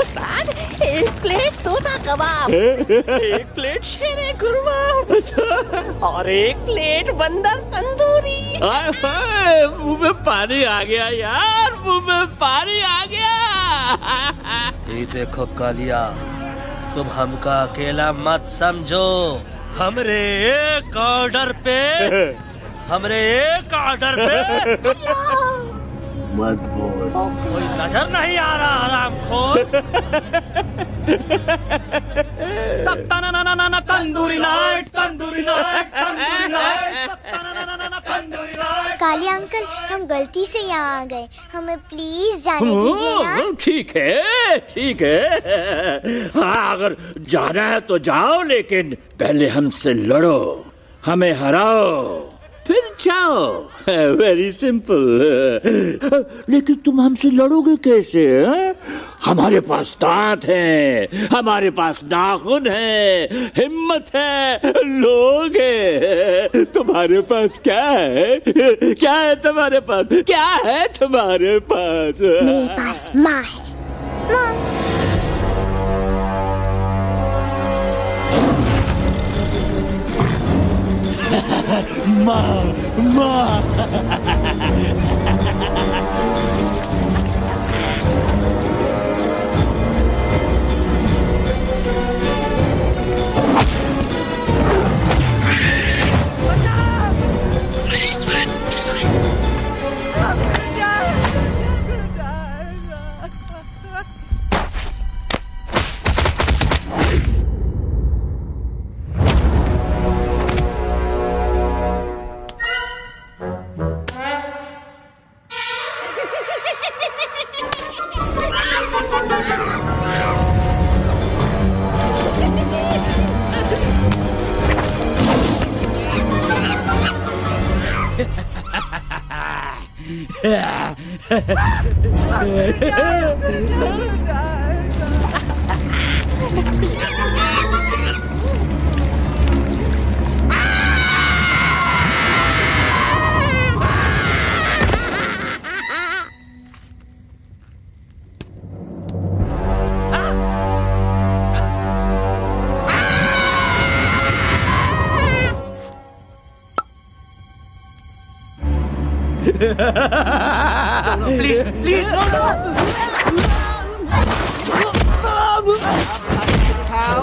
उस्ताद, एक प्लेट तोता कबाब, एक प्लेट शेरे कुरमा और एक प्लेट बंदर तंदूरी। मुंह में पानी आ गया यार, मुंह में पानी आ गया। ये देखो कालिया, तुम हमका अकेला मत समझो। हमरे एक ऑर्डर पे मत बोल। कोई नजर नहीं आ रहा हरामखोर। Tandoori night, tandoori night, tandoori night, tandoori night. Kaliya uncle, हम गलती से यहाँ आ गए, हमें प्लीज जाने दीजिए ना। ठीक है, ठीक है। हाँ, अगर जाना है तो जाओ, लेकिन पहले हमसे लड़ो, हमें हराओ, फिर जाओ। Very simple. लेकिन तुम हमसे लड़ोगे कैसे? हमारे पास दांत है, हमारे पास नाखून है, हिम्मत है, लोग है। तुम्हारे पास क्या है? क्या है तुम्हारे पास? क्या है तुम्हारे पास? मेरे पास माँ है। माँ, माँ। No, please, please, no, no. How?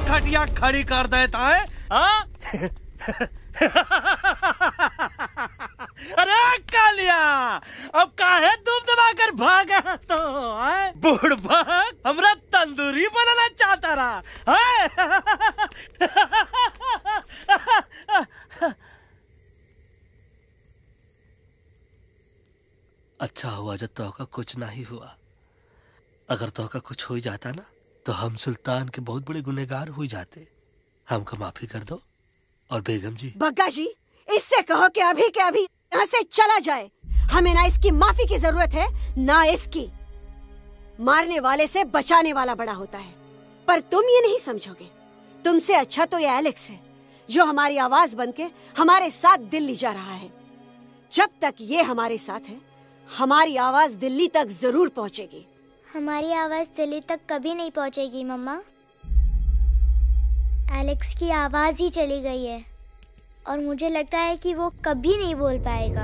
खटिया खड़ी कर देता है। अरे कालिया, अब काहे तुम दबाकर भागा तो बुढ़बा हमरा तंदूरी बनाना चाहता रहा। अच्छा हुआ जब तोका कुछ नहीं हुआ। अगर तोका कुछ हो जाता ना तो हम सुल्तान के बहुत बड़े गुनहगार हो जाते। हमको माफी कर दो। और बेगम जी, बग्गा जी, इससे कहो कि अभी के अभी यहाँ से चला जाए। हमें ना इसकी माफी की जरूरत है ना इसकी। मारने वाले से बचाने वाला बड़ा होता है, पर तुम ये नहीं समझोगे। तुमसे अच्छा तो ये एलेक्स है जो हमारी आवाज बनके हमारे साथ दिल्ली जा रहा है। जब तक ये हमारे साथ है हमारी आवाज दिल्ली तक जरूर पहुंचेगी। हमारी आवाज दिल्ली तक कभी नहीं पहुंचेगी मम्मा। एलेक्स की आवाज ही चली गई है और मुझे लगता है कि वो कभी नहीं बोल पाएगा।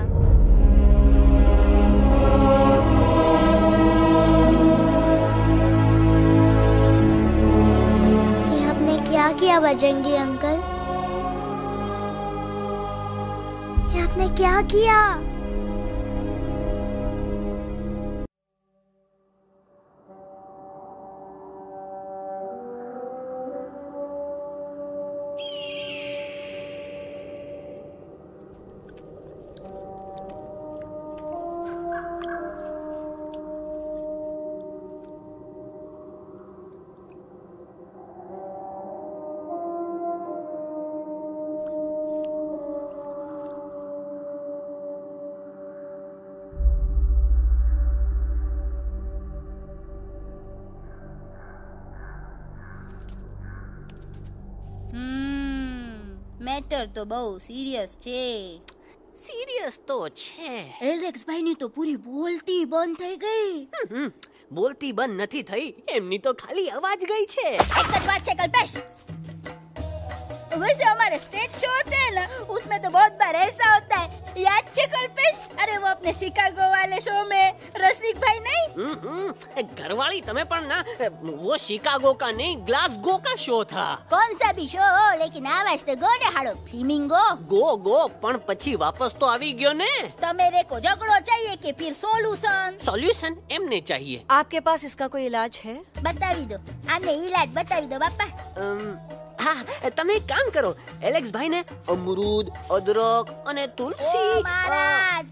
ये आपने क्या किया बजरंगी अंकल? ये आपने क्या किया? મેટર તો બહુ સિરિયસ છે. સિરિયસ તો છે. એલેક્સ ભાઈની તો પૂરી બોલતી બંધ થઈ ગઈ. બોલતી બંધ નથી થઈ, એમની તો ખાલી અવાજ ગઈ છે. एक જ बात है कल्पेश, वैसे हमारे स्टेज शो होते हैं ना उसमें तो बहुत बार ऐसा होता है, याद है कल्पेश? अरे वो अपने शिकागो वाले शो में रसिक भाई नहीं, घरवाली तुम्हें पण ना, वो शिकागो का नहीं ग्लासगो का शो था. कौन सा भी शो हो लेकिन आवाज तो गो ने हाड़ो. फ्लेमिंगो गो पण પછી वापस तो આવી ગયો ने. तो मेरे को झगड़ो चाहिए कि फिर सॉल्यूशन एमने चाहिए. आपके पास इसका कोई इलाज है? बतावी दो, आने इलाज बतावी दो बापा. हाँ, તમે એક કામ કરો, એલેક્સ ભાઈ ને અમરૂદ, અદરક અને તુલસી. महाराज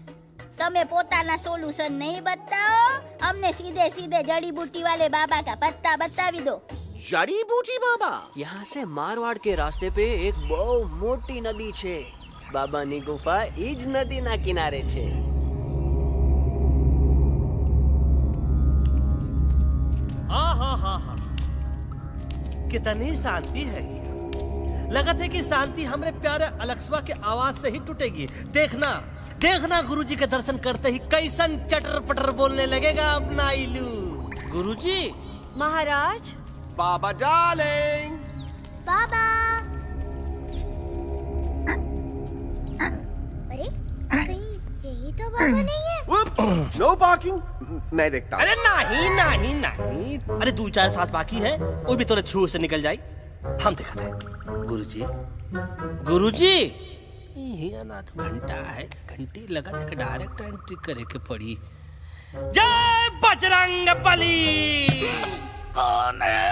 તમે પોતાના સોલ્યુશન नहीं बताओ, हमने सीधे सीधे जड़ी बूटी वाले बाबा का पत्ता बतावी दो. जड़ी बूटी बाबा? यहाँ से मारवाड़ के रास्ते पे एक बहु मोटी नदी छे. बाबानी गुफा इज नदी ना किनारे छे. कितनी शांति है ये. लगत है कि शांति हमरे प्यारे अलक्सवा के आवाज से ही टूटेगी. देखना देखना गुरुजी के दर्शन करते ही कैसन चटर पटर बोलने लगेगा अपना इलू. गुरुजी. महाराज. बाबा डार्लिंग. बाबा. अरे कहीं यही तो बाबा नहीं है. No parking. मैं देखता हूँ. अरे नहीं नहीं नहीं, अरे 2-4 सांस बाकी है, वो भी तोरे छू से निकल जाए. हम देखते हैं. गुरुजी गुरुजी. ये ना तो घंटा है, घंटी लगा था कि डायरेक्ट एंट्री करे के पड़ी. जय बजरंग बली. कौन है?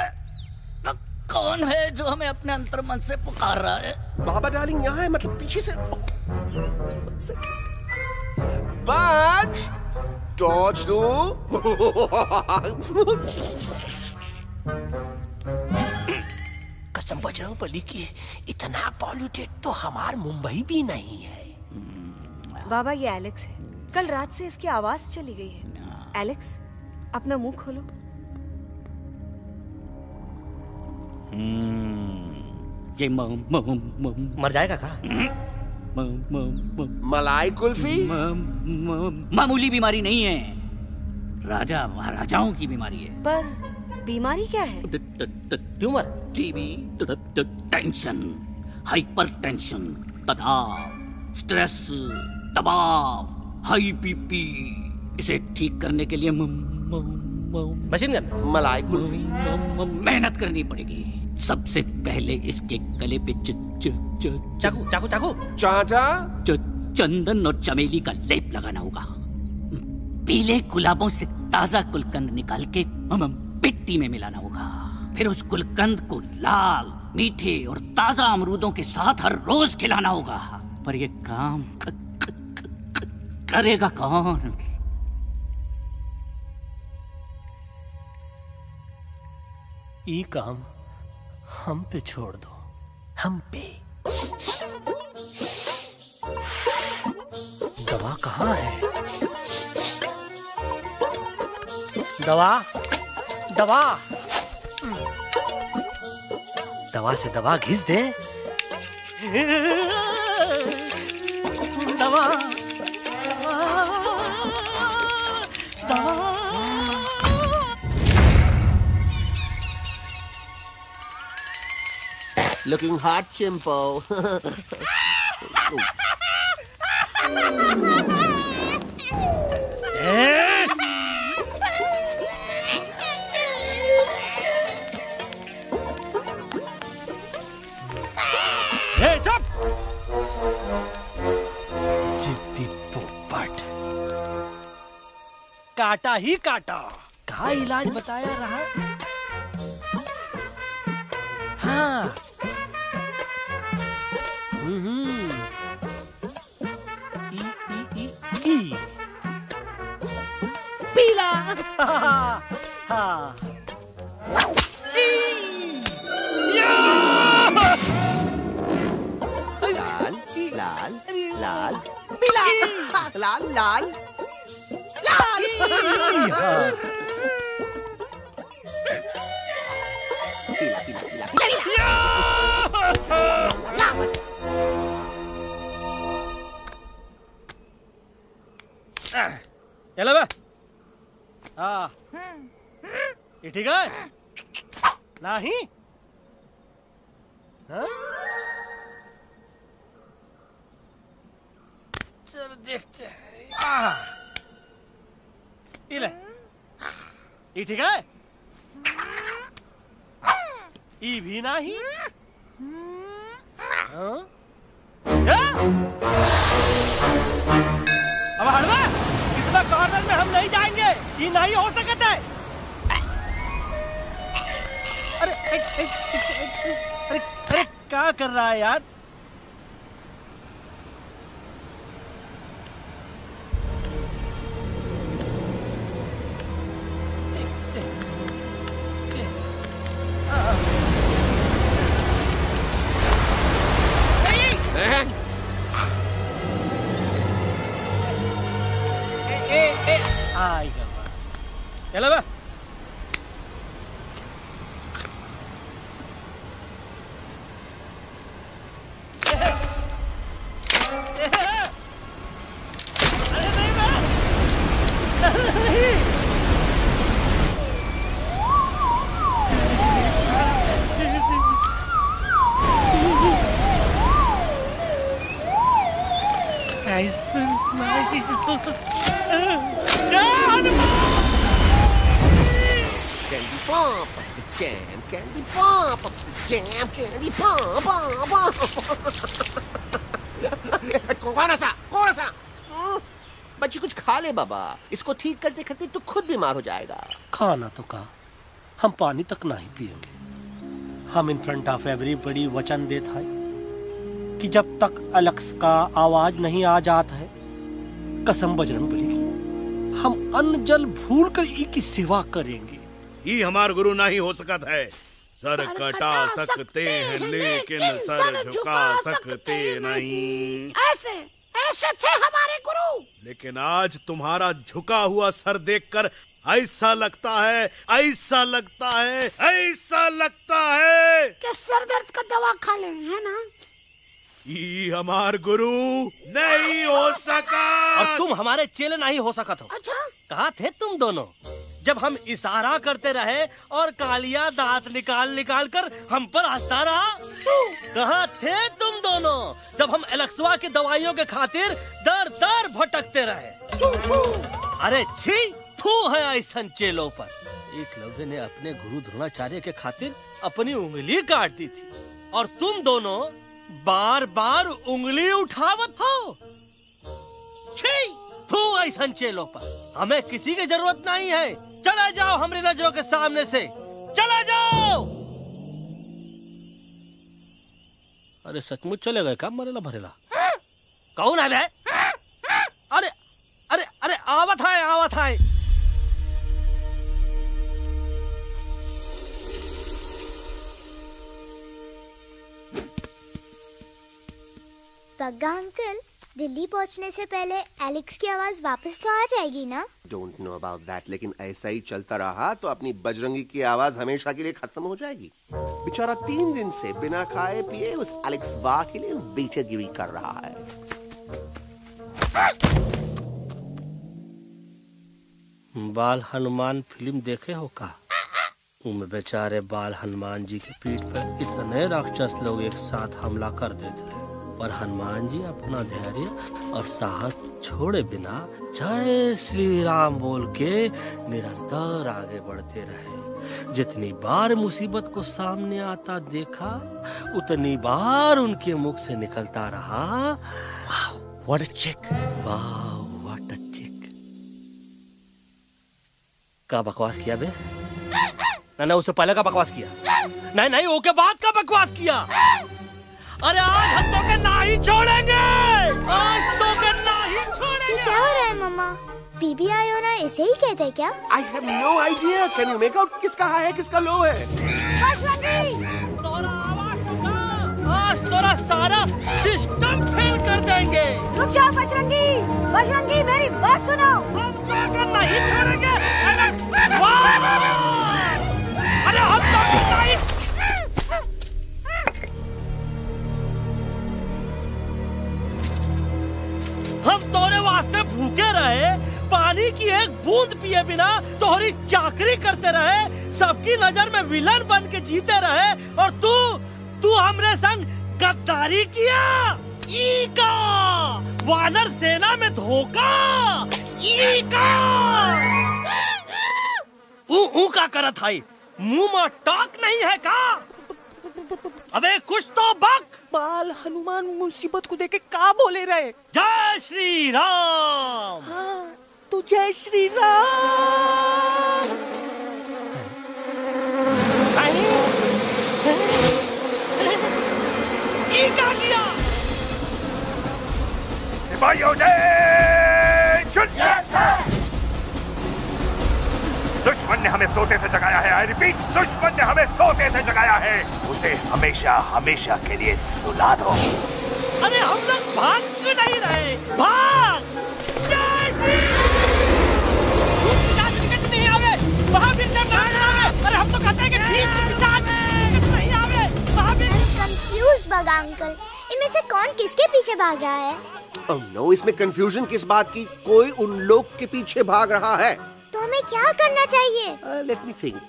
तो कौन है जो हमें अपने अंतर्मन से पुकार रहा है? बाबा डार्लिंग यहाँ है, मतलब पीछे से. बाज टॉर्च दो. कसम बजरंग बली की, इतना पॉल्यूटेड तो हमार मुंबई भी नहीं है. बाबा ये एलेक्स है, कल रात से इसकी आवाज चली गई है. एलेक्स अपना मुंह खोलो. ये मर जाएगा का? मलाई कुल्फी? मामूली बीमारी नहीं है, राजा महाराजाओं की बीमारी है. पर बीमारी क्या है? Tumour, TB, tension, hyper tension, तनाव, स्ट्रेस, दबाव, हाई बीपी. इसे ठीक करने के लिए मशीन गन, मलाई कुल्फी. मेहनत करनी पड़ेगी. सबसे पहले इसके गले पे चाकू चाकू चाकू चाटा, चंदन और चमेली का लेप लगाना होगा. पीले गुलाबों से ताजा गुलकंद निकाल के मिट्टी में मिलाना होगा. फिर उस गुलकंद को लाल, मीठे और ताजा अमरूदों के साथ हर रोज खिलाना होगा. पर ये काम करेगा कौन? ये काम हम पे छोड़ दो, हम पे। दवा कहाँ है? दवा, दवा, दवा से दवा घिस दे। दवा, दवा। Looking hot, Chimpo. जिद्दी पोपट, काटा ही काटा। कहा इलाज बताया रहा? हाँ। पीला। हाँ। लाल, लाल, लाल, पीला, लाल, लाल, लाल। पीला, पीला, चलो बे। हाँ, ये ठीक है? नहीं? हाँ? चलो देखते हैं। ये ले, ये ठीक है? ये भी नहीं? हाँ? अब हलवा, इतना कॉर्नर में हम नहीं जाएंगे, ये नहीं हो सकता है। अरे अरे अरे क्या कर रहा है यार? चलो बे। Candy pop, jam, candy pop, jam, candy pop, कौन सा? बच्ची कुछ खा ले बाबा, इसको ठीक करते करते तू खुद बीमार हो जाएगा। खाना तो कहा, हम पानी तक नहीं पिएंगे। हम इन फ्रंट ऑफ एवरीबॉडी वचन देता है कि जब तक एलेक्स का आवाज नहीं आ जाता है, कसम बजरंगबली की, हम अन्न जल भूल कर की सेवा करेंगे। ये हमार गुरु नहीं हो सकता है। सर कटा सकते हैं लेकिन सर झुका सकते नहीं। ऐसे ऐसे थे हमारे गुरु। लेकिन आज तुम्हारा झुका हुआ सर देखकर ऐसा लगता है, ऐसा लगता है, ऐसा लगता है कि सर दर्द का दवा खा ले, है ना? ये हमार गुरु नहीं हो सका। और तुम हमारे चेले नहीं हो सका तो। अच्छा? कहाँ थे तुम दोनों जब हम इशारा करते रहे और कालिया दांत निकाल निकाल कर हम पर हंसता रहा? कहाँ थे तुम दोनों जब हम एलेक्सवा की दवाइयों के खातिर दर दर भटकते रहे? अरे छी, थू है ऐसा चेलों पर। एकलव्य ने अपने गुरु द्रोणाचार्य के खातिर अपनी उंगली काट दी थी और तुम दोनों बार बार उंगली उठावत हो। छी, थू ऐसा चेलों पर। हमें किसी की जरूरत नहीं है। चला जाओ हमारी नजरों के सामने से, चला जाओ। अरे सचमुच चले गए क्या? मरेला भरेला कौन है बे? अरे अरे अरे आवत है। बग्गा अंकल, दिल्ली पहुंचने से पहले एलेक्स की आवाज वापस तो आ जाएगी ना? डोंट नो अबाउट दैट, लेकिन ऐसा ही चलता रहा तो अपनी बजरंगी की आवाज हमेशा के लिए खत्म हो जाएगी। बेचारा 3 दिन से बिना खाए पिए उस एलेक्स वाह के लिए बेटेगिरी कर रहा है। बाल हनुमान फिल्म देखे हो का? उनमें बेचारे बाल हनुमान जी के पीठ पर इतने राक्षस लोग एक साथ हमला कर देते हैं, पर हनुमान जी अपना धैर्य और साहस छोड़े बिना जय श्री राम बोल के निरंतर आगे बढ़ते रहे। जितनी बार मुसीबत को सामने आता देखा, उतनी बार उनके मुख से निकलता रहा, वाह व्हाट अ चिक, वाह व्हाट अ चिक। का बकवास किया बे? ना उससे पहले का बकवास किया? नहीं ओके बाद का बकवास किया। अरे आज हम तो के नहीं छोड़ेंगे, आज तो के नहीं छोड़ेंगे। ये क्या हो रहा है मम्मा? बीबी आयो ना ऐसे ही कहते हैं क्या? I have no idea. Can you make out किसका हाई है किसका लो है? आज तोरा सारा सिस्टम फेल कर देंगे। रुक जाओ बजरंगी, बजरंगी मेरी बात सुनो। हम तो नहीं छोड़ेंगे। अरे हम तो नहीं। हम तोरे वास्ते भूखे रहे, पानी की एक बूंद पिए बिना तोहरी चाकरी करते रहे, सबकी नजर में विलन बन के जीते रहे, और तू हमरे संग गद्दारी किया। ईका वानर सेना में धोखा। ईका का करत हाई, मुंह में टाक नहीं है का? अबे कुछ तो बक। बाल हनुमान मुसीबत को देखे का बोले रहे? जय श्री राम। हाँ, तो जय श्री राम। ये क्या किया? सिपाहियों दुश्मन ने हमें सोते से जगाया है। आई रिपीट, दुश्मन ने हमें सोते से जगाया है। उसे हमेशा हमेशा के लिए सुला दो। अरे हम लोग भाग क्यों नहीं रहे? भाग! जय श्री नहीं आवे, महावीर जब नहीं आवे। अरे हम तो कहते हैं कि नहीं आवे, महावीर। कंफ्यूज बगा अंकल, इनमें से कौन किसके पीछे भाग रहा है? Oh no, इसमें कंफ्यूजन किस बात की? कोई उन लोग के पीछे भाग रहा है। तो हमें क्या करना चाहिए? Let me think.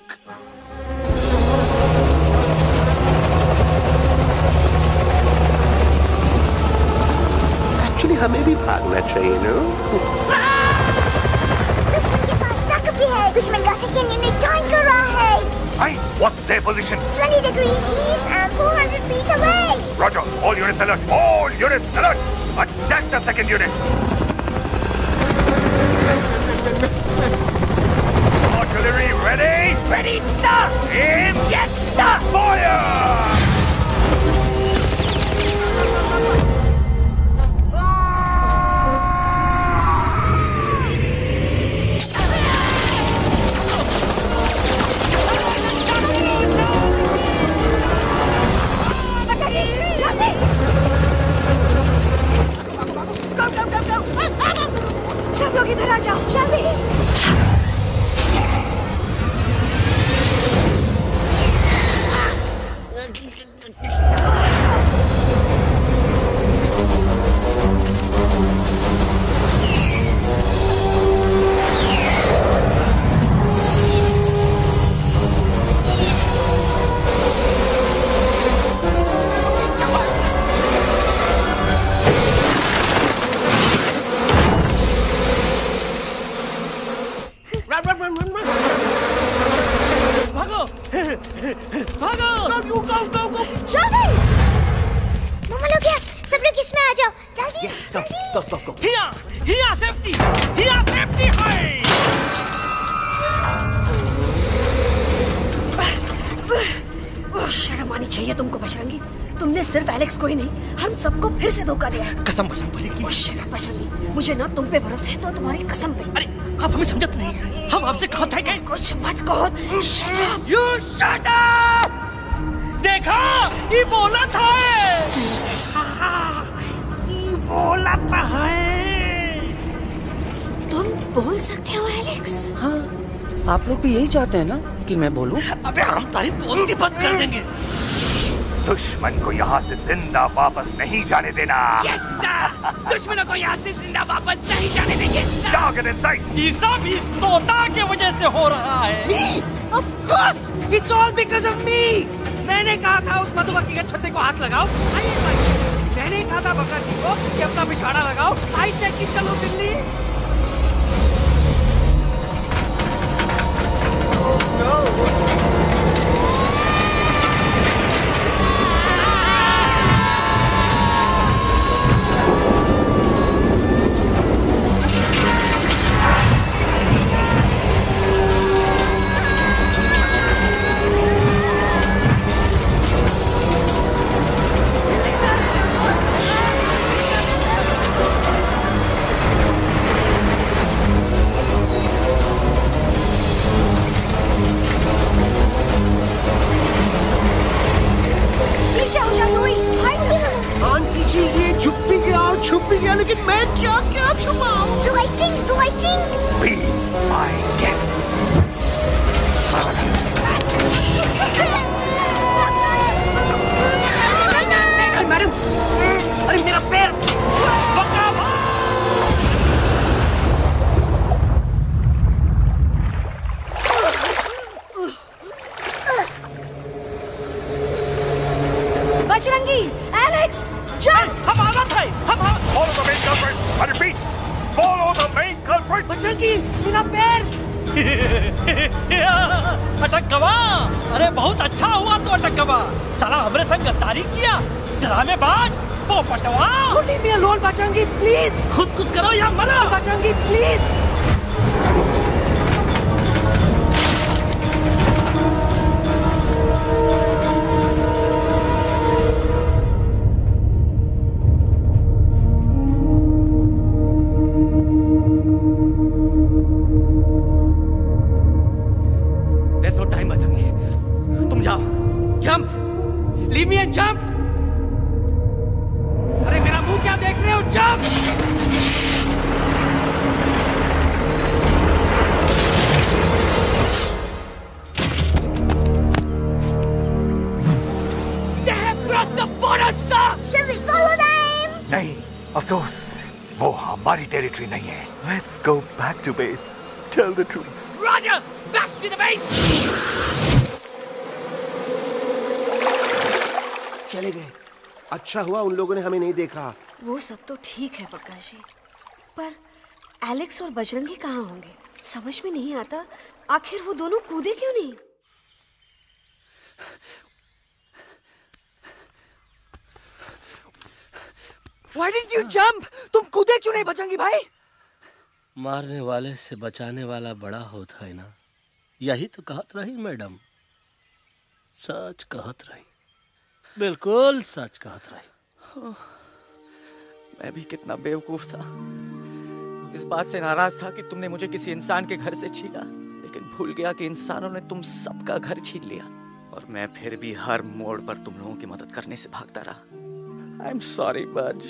Actually, हमें भी भागना चाहिए, no? दुश्मन के पास बैकअप भी है। दुश्मन का सेकंड यूनिट जॉइन कर रहा है। Hey, what's their position? 20 degrees east and 400 feet away. Roger, all units alert. All units alert. Attack the second unit. Artillery ready? Ready, sir! Aim! Yes, sir! Fire! सब लोग इधर आ जाओ, जल्दी। शर्म आनी चाहिए तुमको बजरंगी। तुमने सिर्फ एलेक्स को ही नहीं, हम सबको फिर से धोखा दिया है। कसम पड़ेगी। बजरंगी, मुझे ना तुम पे भरोसा है तो तुम्हारी कसम पे। अरे आप हमें समझत नहीं है। हम आपसे कहा था कि कुछ मत कहो। Shut up! You shut up! देखा, ये बोला था। बोला तो है। तुम बोल सकते हो एलेक्स? हाँ, आप लोग भी यही चाहते हैं ना कि मैं बोलूं? अबे हम तारीफ बोलती बंद कर देंगे। दुश्मन को यहाँ से जिंदा वापस नहीं जाने देना। दुश्मनों को यहाँ से जिंदा वापस नहीं जाने देंगे। जाओ get inside। ये सब इस तोता की वजह से हो रहा है। Me? Of course, it's all because of me। मैंने कहा था उस मधुमक्खी के छत्ते को हाथ लगाओ। मैंने कहा था बकरा जी को कि अपना पिछवाड़ा लगाओ। आई सेड कि चलो बिल्ली। Oh no। छुप भी गया, लेकिन मैं क्या क्या छुपाऊं? Do I sing? Do I sing? Be my guest। Madam, अरे मेरा पैर। बजरंगी, एलेक्स, चल। हम आवा था, Follow the main culprit। I repeat, follow the main culprit। Bajrangi, मेरा पैर। अटक गवा। अरे बहुत अच्छा हुआ तो अटक गवा। साला हमरे संग गद्दारी किया, ड्रामेबाज, पोपटवा। Leave me alone, Bajrangi, please. खुद कुछ करो या मरो। Bajrangi, please. Leave me and jump! अरे मेरा मुंह क्या देख रहे हो? Jump! They have crossed the border, sir! Shall we follow them? नहीं, अफसोस, वो हमारी टेरिटरी नहीं है। Let's go back to base. Tell the troops. Roger! Back to the base! चले गए। अच्छा हुआ उन लोगों ने हमें नहीं देखा। वो सब तो ठीक है प्रकाश जी, पर एलेक्स और बजरंगी कहाँ होंगे? समझ में नहीं आता, आखिर वो दोनों कूदे क्यों नहीं? Why didn't you jump? तुम कूदे क्यों नहीं बजरंगी भाई? मारने वाले से बचाने वाला बड़ा होता है ना, यही तो कहत रही मैडम। सच कहत रही, बिल्कुल सच कहत रही। मैं भी कितना बेवकूफ था। इस बात से नाराज था कि तुमने मुझे किसी इंसान के घर से छीना, लेकिन भूल गया कि इंसानों ने तुम सबका घर छीन लिया और मैं फिर भी हर मोड़ पर तुम लोगों की मदद करने से भागता रहा। I'm sorry, बज।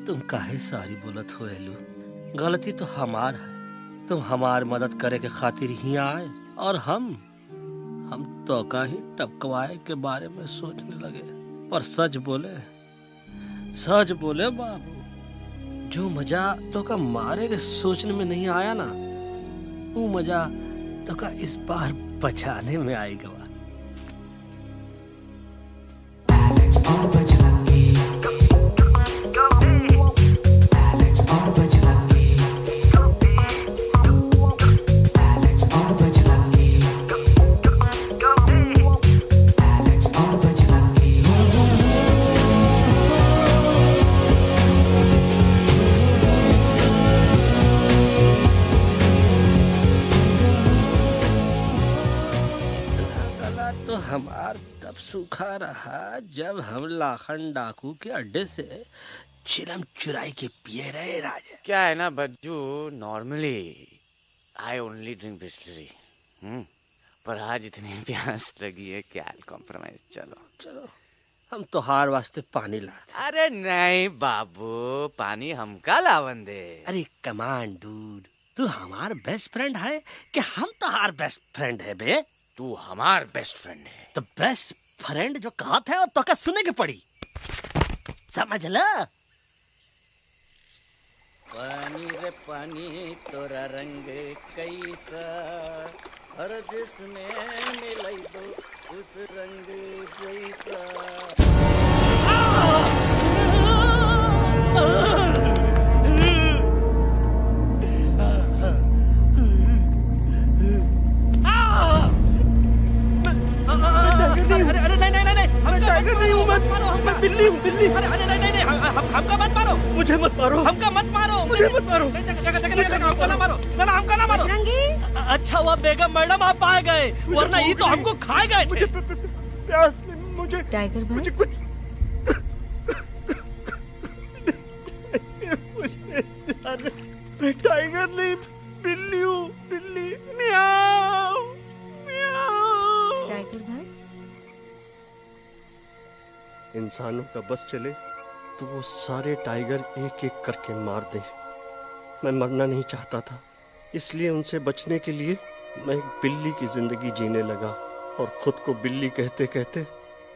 तुम काहे सारी बोलत हो एलू? गलती तो हमार है। तुम हमार मदद करे के खातिर ही आए और हम तो का ही टपकवाए के बारे में सोचने लगे। पर सच बोले बाबू, जो मजा तो का मारे के सोचने में नहीं आया ना, वो मजा तो का इस बार बचाने में आएगा। हमार तब सूखा रहा जब हम लाखन डाकू के अड्डे से चिलम चुराई के पिए रहे राजा। क्या है ना Bajju, normally I only drink Bisleri, पर आज इतनी प्यास लगी है कि आई कॉम्प्रोमाइज। चलो हम तोहार वास्ते पानी लाते। अरे नहीं बाबू, पानी हमका लावन दे। अरे कमान डूड, तू हमार बेस्ट फ्रेंड है कि हम तोहार बेस्ट फ्रेंड है बे? तू हमार बेस्ट फ्रेंड है। तो बेस्ट फ्रेंड जो कहा था तो क्या सुने की पड़ी, समझ ला। पानी रे पानी तोरा रंग कैसा, हर जिसमें मिलाई दो उस रंग जैसा। अरे नहीं, हम टाइगर नहीं हूँ, मैं बिल्ली हूँ, बिल्ली। अरे नहीं, हमका मत मारो, मुझे मत मारो, हमका मत मारो, मुझे मत मारो, हमको ना मारो, ना हमका ना मारो। अच्छा हुआ बेगम मैडम आप आ गए, वरना ये तो हमको खा गए। मुझे प्यास नहीं, मुझे टाइगर भाई, मुझे कुछ मैं टाइगर नहीं, बिल्ली हूँ, बिल्ली। म्याऊ म्याऊ। टाइगर भाई, इंसानों का बस चले तो वो सारे टाइगर एक एक करके मार दे। मैं मरना नहीं चाहता था, इसलिए उनसे बचने के लिए मैं एक बिल्ली की जिंदगी जीने लगा, और खुद को बिल्ली कहते कहते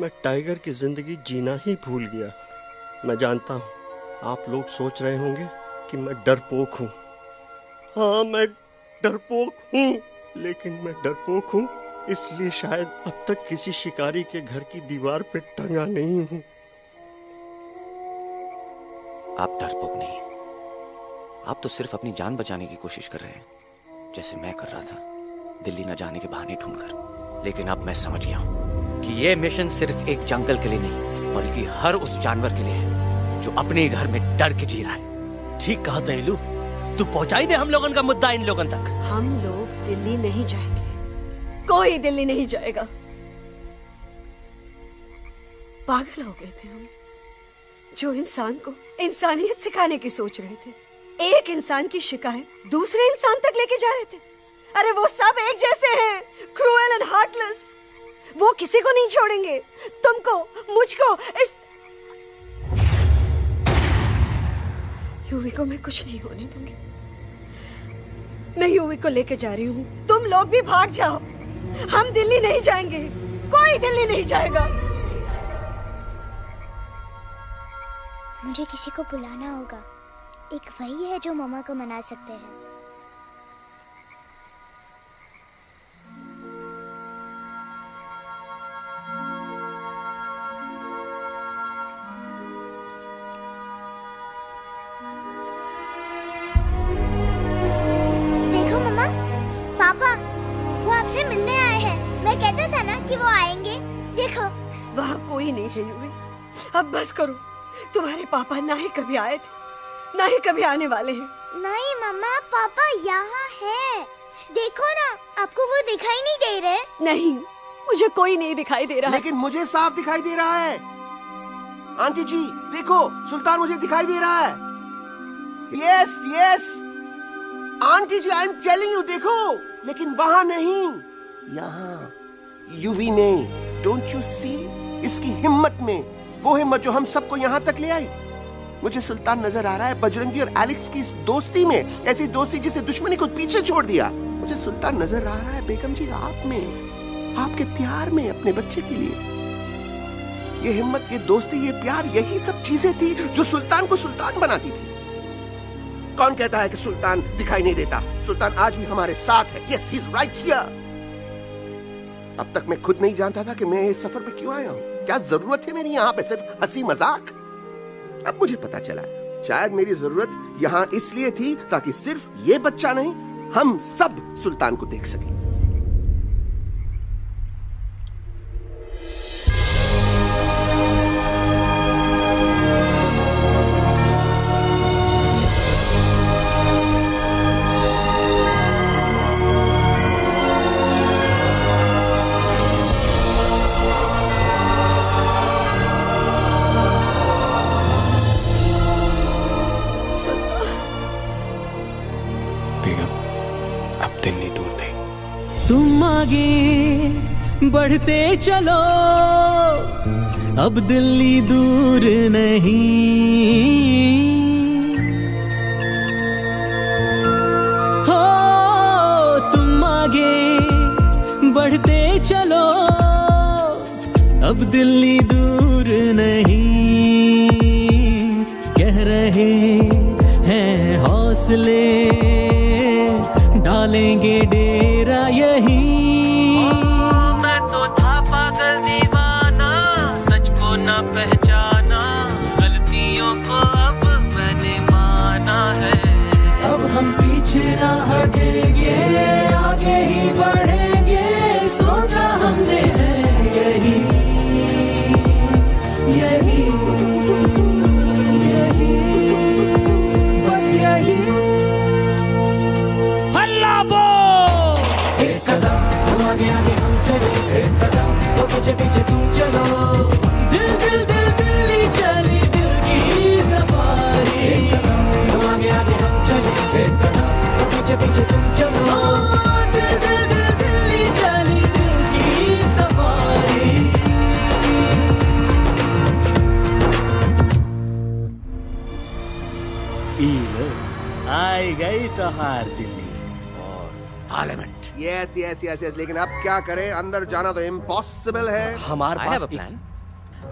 मैं टाइगर की जिंदगी जीना ही भूल गया। मैं जानता हूँ आप लोग सोच रहे होंगे कि मैं डरपोक हूँ। हाँ, मैं डरपोक हूँ, लेकिन मैं डरपोक हूँ इसलिए शायद अब तक किसी शिकारी के घर की दीवार पे टंगा नहीं हूँ। आप डरपोक नहीं, आप तो सिर्फ अपनी जान बचाने की कोशिश कर रहे हैं, जैसे मैं कर रहा था दिल्ली न जाने के बहाने ढूंढकर। लेकिन अब मैं समझ गया हूं कि यह मिशन सिर्फ एक जंगल के लिए नहीं, बल्कि हर उस जानवर के लिए है जो अपने घर में डर के जी रहा है। ठीक कहा दयालु, तू पहुंचाई दे हम लोगों का मुद्दा इन लोगों तक। हम लोग दिल्ली नहीं जाएंगे, कोई दिल्ली नहीं जाएगा। पागल हो गए थे हम, जो इंसान को इंसानियत सिखाने की सोच रहे थे, एक इंसान की शिकायत दूसरे इंसान तक लेके जा रहे थे। अरे वो सब एक जैसे हैं, क्रूएल एंड हार्टलेस। वो किसी को नहीं छोड़ेंगे, तुमको, मुझको, इस यूवी को मैं कुछ नहीं होने दूंगी। मैं यूवी को लेके जा रही हूँ, तुम लोग भी भाग जाओ। हम दिल्ली नहीं जाएंगे, कोई दिल्ली नहीं जाएगा। मुझे किसी को बुलाना होगा, एक वही है जो मम्मा को मना सकते हैं। देखो मम्मा, पापा वो आपसे मिलने आए हैं। मैं कहता था ना कि वो आएंगे। देखो वहाँ कोई नहीं है यूवी, अब बस करो। तुम्हारे पापा ना ही कभी आए थे, ना ही कभी आने वाले हैं। नहीं मम्मा, पापा यहाँ है। देखो ना, आपको वो दिखाई नहीं दे रहे? नहीं, मुझे कोई नहीं दिखाई दे रहा। लेकिन मुझे साफ दिखाई दे रहा है। आंटी जी देखो, सुल्तान मुझे दिखाई दे रहा है। Yes yes aunty ji, I am telling you, देखो। लेकिन वहां नहीं, यहाँ यूवी में। डोंट यू सी इसकी हिम्मत में, वो हिम्मत जो हम सबको यहाँ तक ले आई। मुझे सुल्तान नजर आ रहा है बजरंगी और एलेक्स की इस दोस्ती में, ऐसी दोस्ती जिसे दुश्मनी को पीछे छोड़ दिया। मुझे सुल्तान नजर आ रहा है बेगम जी आप में, आपके प्यार में अपने बच्चे के लिए। ये हिम्मत, ये दोस्ती, ये प्यार, यही सब चीजें थी जो सुल्तान को सुल्तान बनाती थी। कौन कहता है कि सुल्तान दिखाई नहीं देता? सुल्तान आज भी हमारे साथ है। Yes, he is right here. अब तक मैं खुद नहीं जानता था कि मैं इस सफर में क्यों आया हूँ। क्या जरूरत है मेरी यहाँ पे सिर्फ हंसी मजाक? अब मुझे पता चला, शायद मेरी जरूरत यहाँ इसलिए थी ताकि सिर्फ ये बच्चा नहीं, हम सब सुल्तान को देख सकें। तुम आगे बढ़ते चलो, अब दिल्ली दूर नहीं, हो तुम आगे बढ़ते चलो, अब दिल्ली दूर नहीं, कह रहे हैं हौसले, डालेंगे डेरा यही। मैं तो था पागल दीवाना, सच को ना पहचाना, गलतियों को अब मैंने माना है। अब हम पीछे ना हटेंगे, आगे ही बढ़ेंगे, सोचा हमने है यही यही यही, बस यही। हल्ला बोल। एक कदम तो आगे आगे हम चले, एक कदम तो पीछे पीछे तुम चलो, दिल दिल दिल दिल्ली चली दिल की सफारी। एक कदम तो आगे आगे हम चले, एक कदम तो पीछे पीछे तुम चलो, दिल दिल दिल दिल्ली चली दिल की सफारी। आई गई तो हार दिल्ली और parliament. Yes yes yes yes, लेकिन अब क्या करें, अंदर जाना तो इम्पॉसिबल है। हमारे पास प्लान।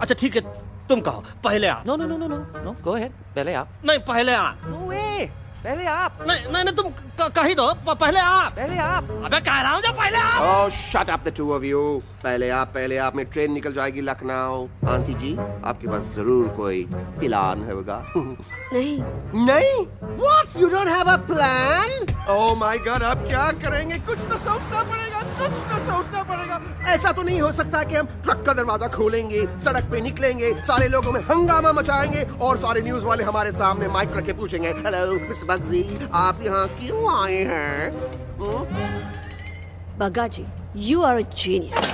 अच्छा ठीक है, तुम कहो पहले आप। No no no no no no, go ahead, पहले आप। नहीं पहले आप। नो वे, पहले आप। नहीं नहीं नहीं, तुम कही दो पहले आप। पहले आप। अबे कह रहा हूँ जो पहले आप। Oh shut up the two of you. पहले आप में ट्रेन निकल जाएगी लखनऊ। आंटी जी, आपके पास जरूर कोई प्लान होगा। नहीं नहीं? What? You don't have a plan? Oh my God, अब क्या करेंगे? कुछ तो सोचना पड़ेगा, कुछ तो सोचना पड़ेगा। ऐसा तो नहीं हो सकता कि हम ट्रक का दरवाजा खोलेंगे, सड़क पे निकलेंगे, सारे लोगों में हंगामा मचाएंगे और सारे न्यूज वाले हमारे सामने माइक रख के पूछेंगे, हेलो मिस्टर बग्जी, आप यहाँ क्यों आए हैं? बग्गा जी, you are a genius.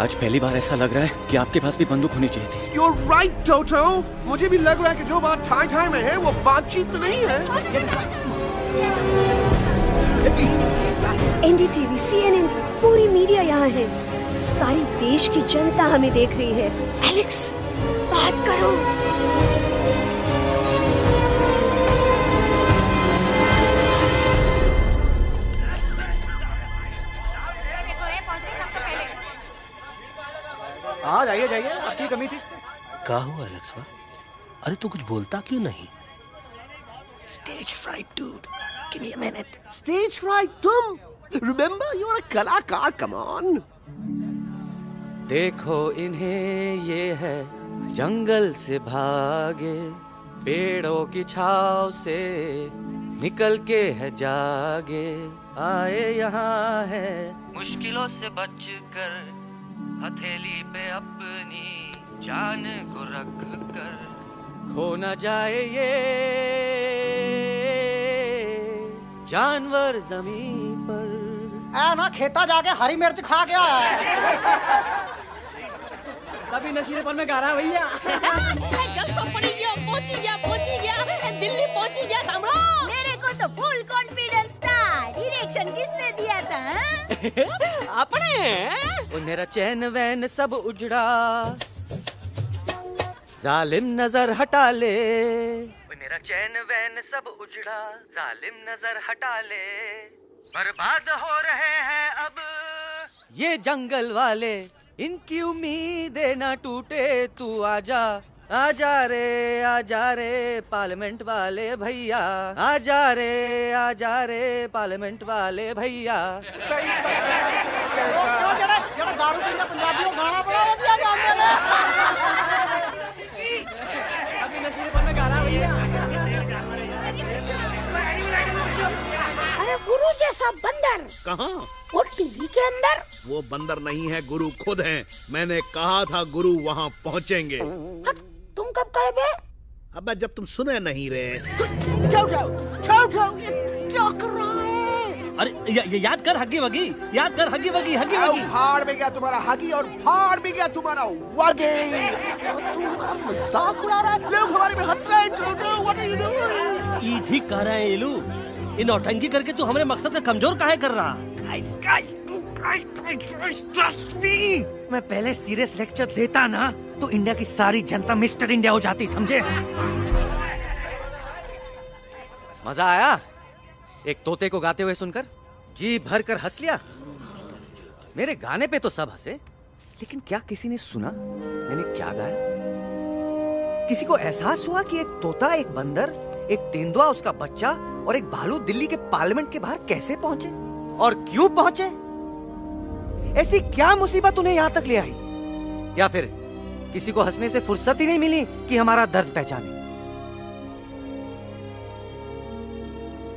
आज पहली बार ऐसा लग रहा है कि आपके पास भी बंदूक होनी चाहिए थी। You're right, Toto. मुझे भी लग रहा है कि जो बात ठाई ठाई में है वो बातचीत में नहीं है। NDTV, CNN, पूरी मीडिया यहाँ है। सारी देश की जनता हमें देख रही है। एलेक्स, बात करो। हाँ जाइए जाइए, आपकी कमी थी। क्या हुआ एलेक्स? अरे तू कुछ बोलता क्यों नहीं? Stage fright, dude. Give me a minute. Stage fright, तुम? Remember, you're a कलाकार. Come on. देखो इन्हें, ये है जंगल से भागे, पेड़ों की छाव से निकल के है जागे, आए यहाँ है मुश्किलों से बचकर, हथेली पे अपनी जान को रख कर, खो न जाए ये जानवर जमीन पर। ना खेता जाके हरी मिर्च खा गया है। तभी नशीलेपन में गा रहा है भैया। पहुंची गया, दिल्ली पहुंची गया सामने। मेरे को तो फुल कॉन्फिडेंस था। डायरेक्शन किसने दिया था? अपने। मेरा चैन वैन सब उजड़ा, जालिम नजर हटा ले। मेरा चैन वैन सब उजड़ा, जालिम नजर हटा ले। बर्बाद हो रहे हैं अब ये जंगल वाले, इनकी उम्मीदें ना टूटे, तू आजा आजा रे पार्लियामेंट वाले भैया, आजा रे पार्लियामेंट वाले भैया। दारू पीना पंजाबियों गाना बड़ा दिया जाने में। अभी नशीलेपन में गाना भैया। अरे गुरु जैसा बंदर कहाँ? वो टीवी के अंदर। वो बंदर नहीं है, गुरु खुद हैं। मैंने कहा था गुरु वहाँ पहुँचेंगे। तुम कब कहे बे? अबे जब तुम सुने नहीं रहे। जाओ ये क्या कर रहा है? अरे याद कर हगी वगी, याद कर हगी वगी। फाड़ भी गया तुम्हारा हगी और फाड़ भी गया तुम्हारा वगी। तुम हमारा मजाक उड़ा रहा है, लोग हमारे में हंस रहे हैं। What are you doing? ये ठीक कह रहे हैं ये लोग। इन नौटंकी करके तू हमारे मकसद का कमजोर काहे कर रहा? ट्रस्ट मी, मैं पहले सीरियस लेक्चर देता ना तो इंडिया की सारी जनता मिस्टर इंडिया हो जाती, समझे? मजा आया एक तोते को गाते हुए सुनकर? जी भर कर हंस लिया। मेरे गाने पे तो सब हंसे, लेकिन क्या किसी ने सुना मैंने क्या गाया? किसी को एहसास हुआ कि एक तोता, एक बंदर, एक तेंदुआ, उसका बच्चा और एक भालू दिल्ली के पार्लियामेंट के बाहर कैसे पहुंचे और क्यों पहुंचे? ऐसी क्या मुसीबत उन्हें यहां तक ले आई? या फिर किसी को हंसने से फुर्सत ही नहीं मिली कि हमारा दर्द पहचाने?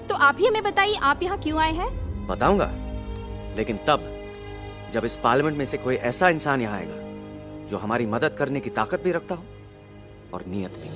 तो आप ही हमें बताइए, आप यहाँ क्यों आए हैं? बताऊंगा, लेकिन तब जब इस पार्लियामेंट में से कोई ऐसा इंसान यहाँ आएगा जो हमारी मदद करने की ताकत भी रखता हो और नीयत भी।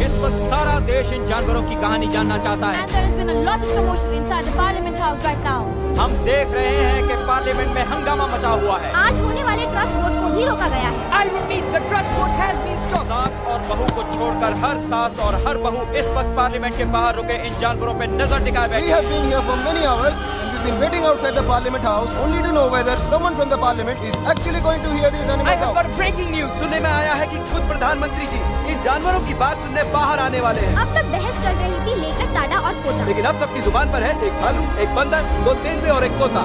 इस वक्त सारा देश इन जानवरों की कहानी जानना चाहता है। And there has been a lot of commotion inside the Parliament House right now. हम देख रहे हैं कि पार्लियामेंट में हंगामा मचा हुआ है। आज होने वाले ट्रस्ट वोट को भी रोका गया है। I repeat, the trust vote has been stopped. सास और बहू को छोड़कर हर सास और हर बहू इस वक्त पार्लियामेंट के बाहर रुके इन जानवरों पे नजर टिकाए बैठे। We have been here for many hours and we've been waiting outside the Parliament House only to know whether someone from the Parliament is actually going to hear these animals out. I have got breaking news. सुनने में आया है कि खुद प्रधानमंत्री जी इन जानवरों की बात सुनने बाहर आने वाले हैं। अब तक बहस चल रही थी लेकर टाडा और पोता, लेकिन अब सबकी जुबान पर है एक भालू, एक बंदर, दो तेंदुए और एक तोता।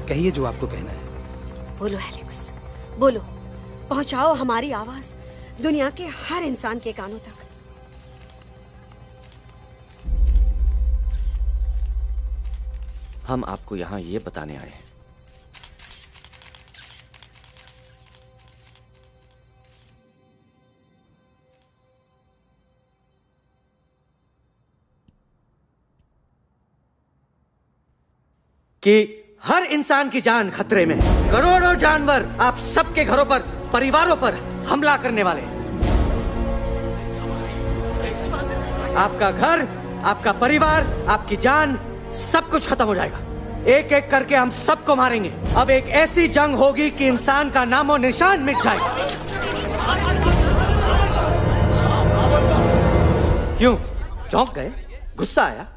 कहिए जो आपको कहना है। बोलो एलेक्स, बोलो, पहुंचाओ हमारी आवाज दुनिया के हर इंसान के कानों तक। हम आपको यहां ये बताने आए हैं कि हर इंसान की जान खतरे में है। करोड़ों जानवर आप सबके घरों पर, परिवारों पर हमला करने वाले हैं। आपका घर, आपका परिवार, आपकी जान, सब कुछ खत्म हो जाएगा। एक एक करके हम सबको मारेंगे। अब एक ऐसी जंग होगी कि इंसान का नामो निशान मिट जाएगा। क्यों चौंक गए? गुस्सा आया?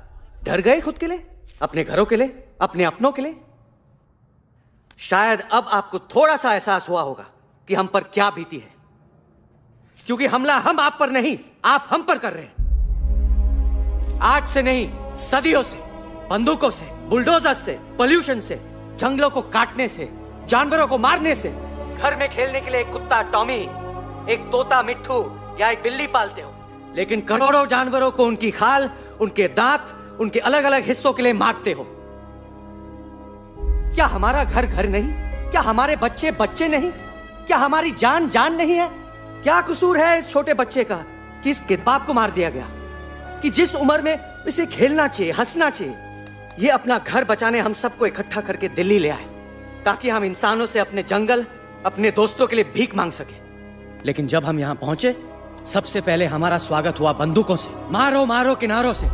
डर गए खुद के लिए, अपने घरों के लिए, अपने अपनों के लिए? शायद अब आपको थोड़ा सा एहसास हुआ होगा कि हम पर क्या बीती है, क्योंकि हमला हम आप पर नहीं, आप हम पर कर रहे हैं। आज से नहीं, सदियों से, बंदूकों से, बुलडोजर से, पोल्यूशन से, जंगलों को काटने से, जानवरों को मारने से। घर में खेलने के लिए एक कुत्ता टॉमी, एक तोता मिट्ठू या एक बिल्ली पालते हो, लेकिन करोड़ों जानवरों को उनकी खाल, उनके दांत, उनके अलग अलग हिस्सों के लिए मारते हो। क्या हमारा घर घर नहीं? क्या हमारे बच्चे बच्चे नहीं? क्या हमारी जान जान नहीं है? क्या कसूर है इस छोटे बच्चे का कि इसके बाप को मार दिया गया, कि जिस उम्र में इसे खेलना चाहिए, हंसना चाहिए? ये अपना घर बचाने हम सबको इकट्ठा करके दिल्ली ले आए ताकि हम इंसानों से अपने जंगल, अपने दोस्तों के लिए भीख मांग सके। लेकिन जब हम यहां पहुंचे, सबसे पहले हमारा स्वागत हुआ बंदूकों से। मारो मारो किनारों से।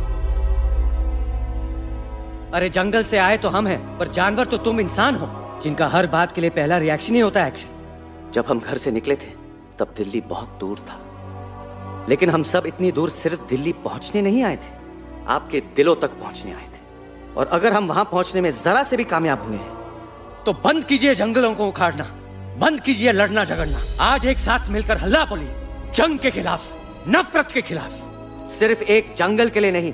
अरे जंगल से आए तो हम हैं, पर जानवर तो तुम इंसान हो, जिनका हर बात के लिए पहला रिएक्शन ही होता है एक्शन। जब हम घर से निकले थे तब दिल्ली बहुत दूर था, लेकिन हम सब इतनी दूर सिर्फ दिल्ली पहुंचने नहीं आए थे, आपके दिलों तक पहुंचने आए थे। और अगर हम वहां पहुंचने में जरा से भी कामयाब हुए हैं तो बंद कीजिए जंगलों को उखाड़ना, बंद कीजिए लड़ना झगड़ना। आज एक साथ मिलकर हल्ला बोलिए, जंग के खिलाफ, नफरत के खिलाफ। सिर्फ एक जंगल के लिए नहीं,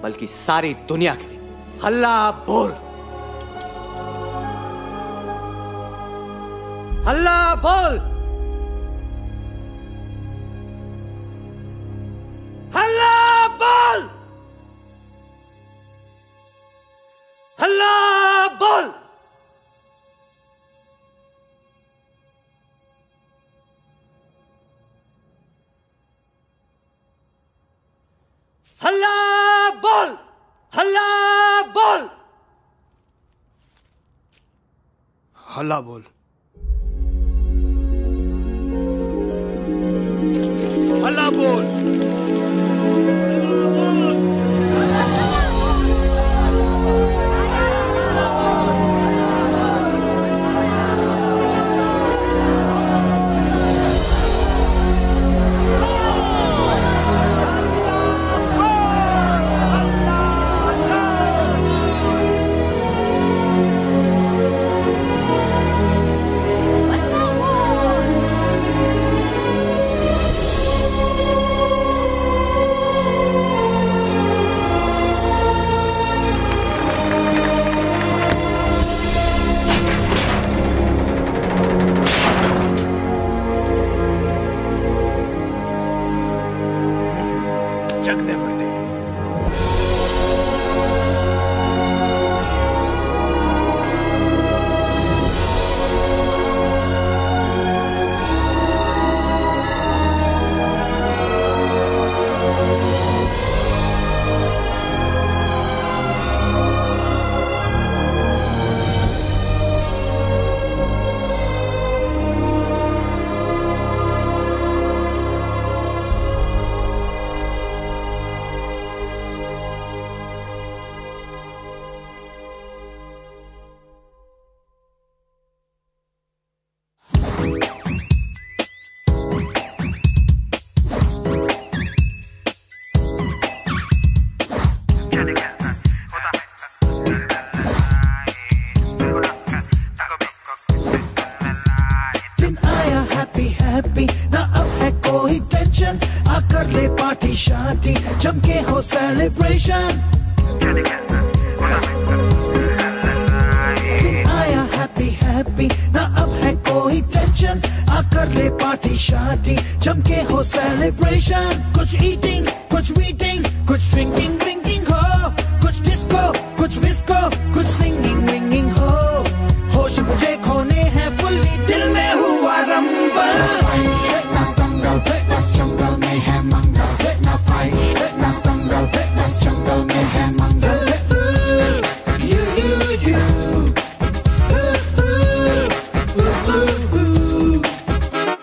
बल्कि सारी दुनिया के लिए। हल्ला बोल, हल्ला बोल, हल्ला बोल, हल्ला बोल। हल्ला बोल, हल्ला बोल, हल्ला बोल, हल्ला बोल। जमके हो सेलिब्रेशन, आया हैप्पी हैप्पी ना अब है कोई टेंशन, आकर ले पार्टी शादी जमके हो सेलिब्रेशन। कुछ ईटिंग, कुछ वीटिंग, कुछ ड्रिंकिंग ड्रिंकिंग हो, कुछ डिस्को, कुछ विस्को, कुछ सिंगिंग रिंगिंग हो। होश मुझे खोने हैं फुल्ली, दिल में हुआ रंबल। जंगल में है मंगल, ना फाइट ना दंगल, बस जंगल में है मंगल।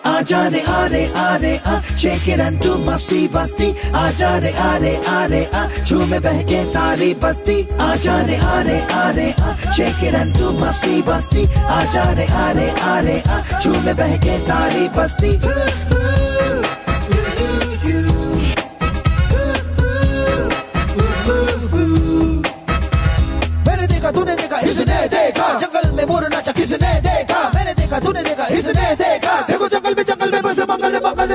आजा रे आरे आरे आ, shake it and do मस्ती बस्ती। आजा रे आरे आरे आ, झूमे बहके सारी बस्ती। आजा रे आरे आरे आ, shake it and do मस्ती बस्ती। आजा रे आरे आरे आ, झूमे बहके सारी बस्ती। तूने देखा इसने देखा, जंगल में मोर नाचा किसने देखा। मैंने देखा तूने देखा इसने देखा, देखो जंगल में बस मंगल मंगल।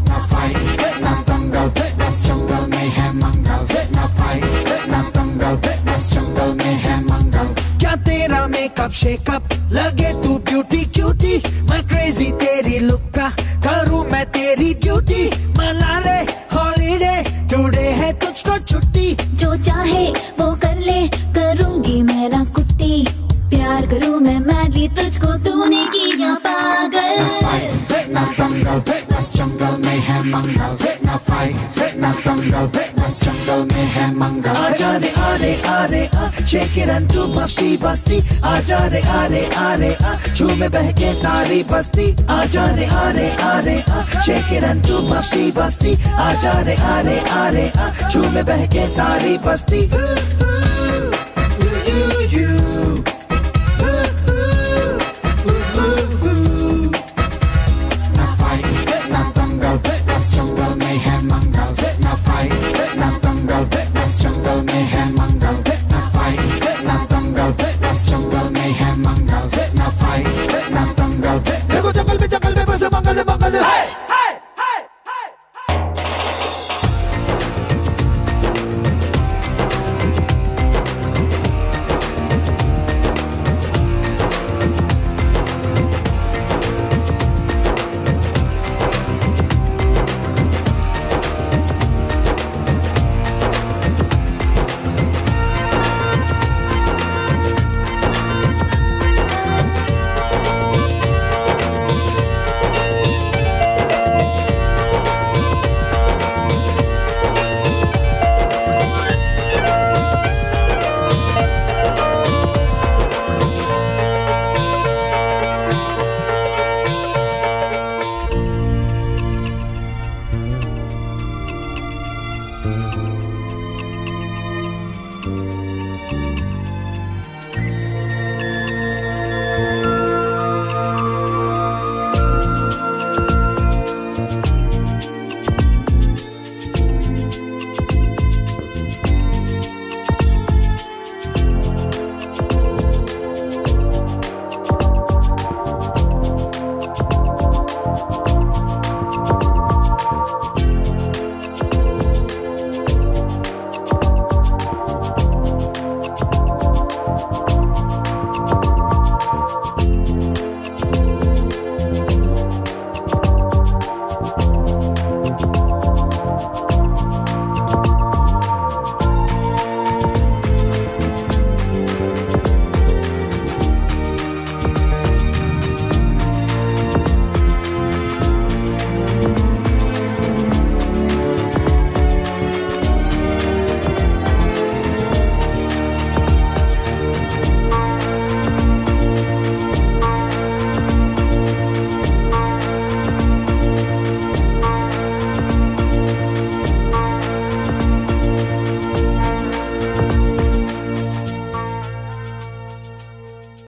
ना फाइट ना दंगल, बस जंगल में है मंगल। ना फाइट ना दंगल, बस जंगल में है मंगल। क्या तेरा मेकअप शेकअप लगे तू ब्यूटी क्यूटी, मैं क्रेजी तेरी लुक का करूँ मैं तेरी ड्यूटी। मना ले हॉलीडे टुडे है तुझको छुट्टी, जो चाहे वो कर ले करूंगी मैं ना कुट्टी। प्यार करूँ मैं मैडली तुझको, तूने किया पागल। ना दंगल बस जंगल में है मंगल। ना फाइट ना दंगल बस जंगल में है मंगल। आजा रे आरे आरे आ, shake it and do मस्ती बस्ती। आजा रे आरे आरे आ, झूमे बहके सारी बस्ती। आजा रे आरे आरे आ, shake it and do मस्ती बस्ती। आजा रे आरे आरे आ, झूमे बहके सारी बस्ती।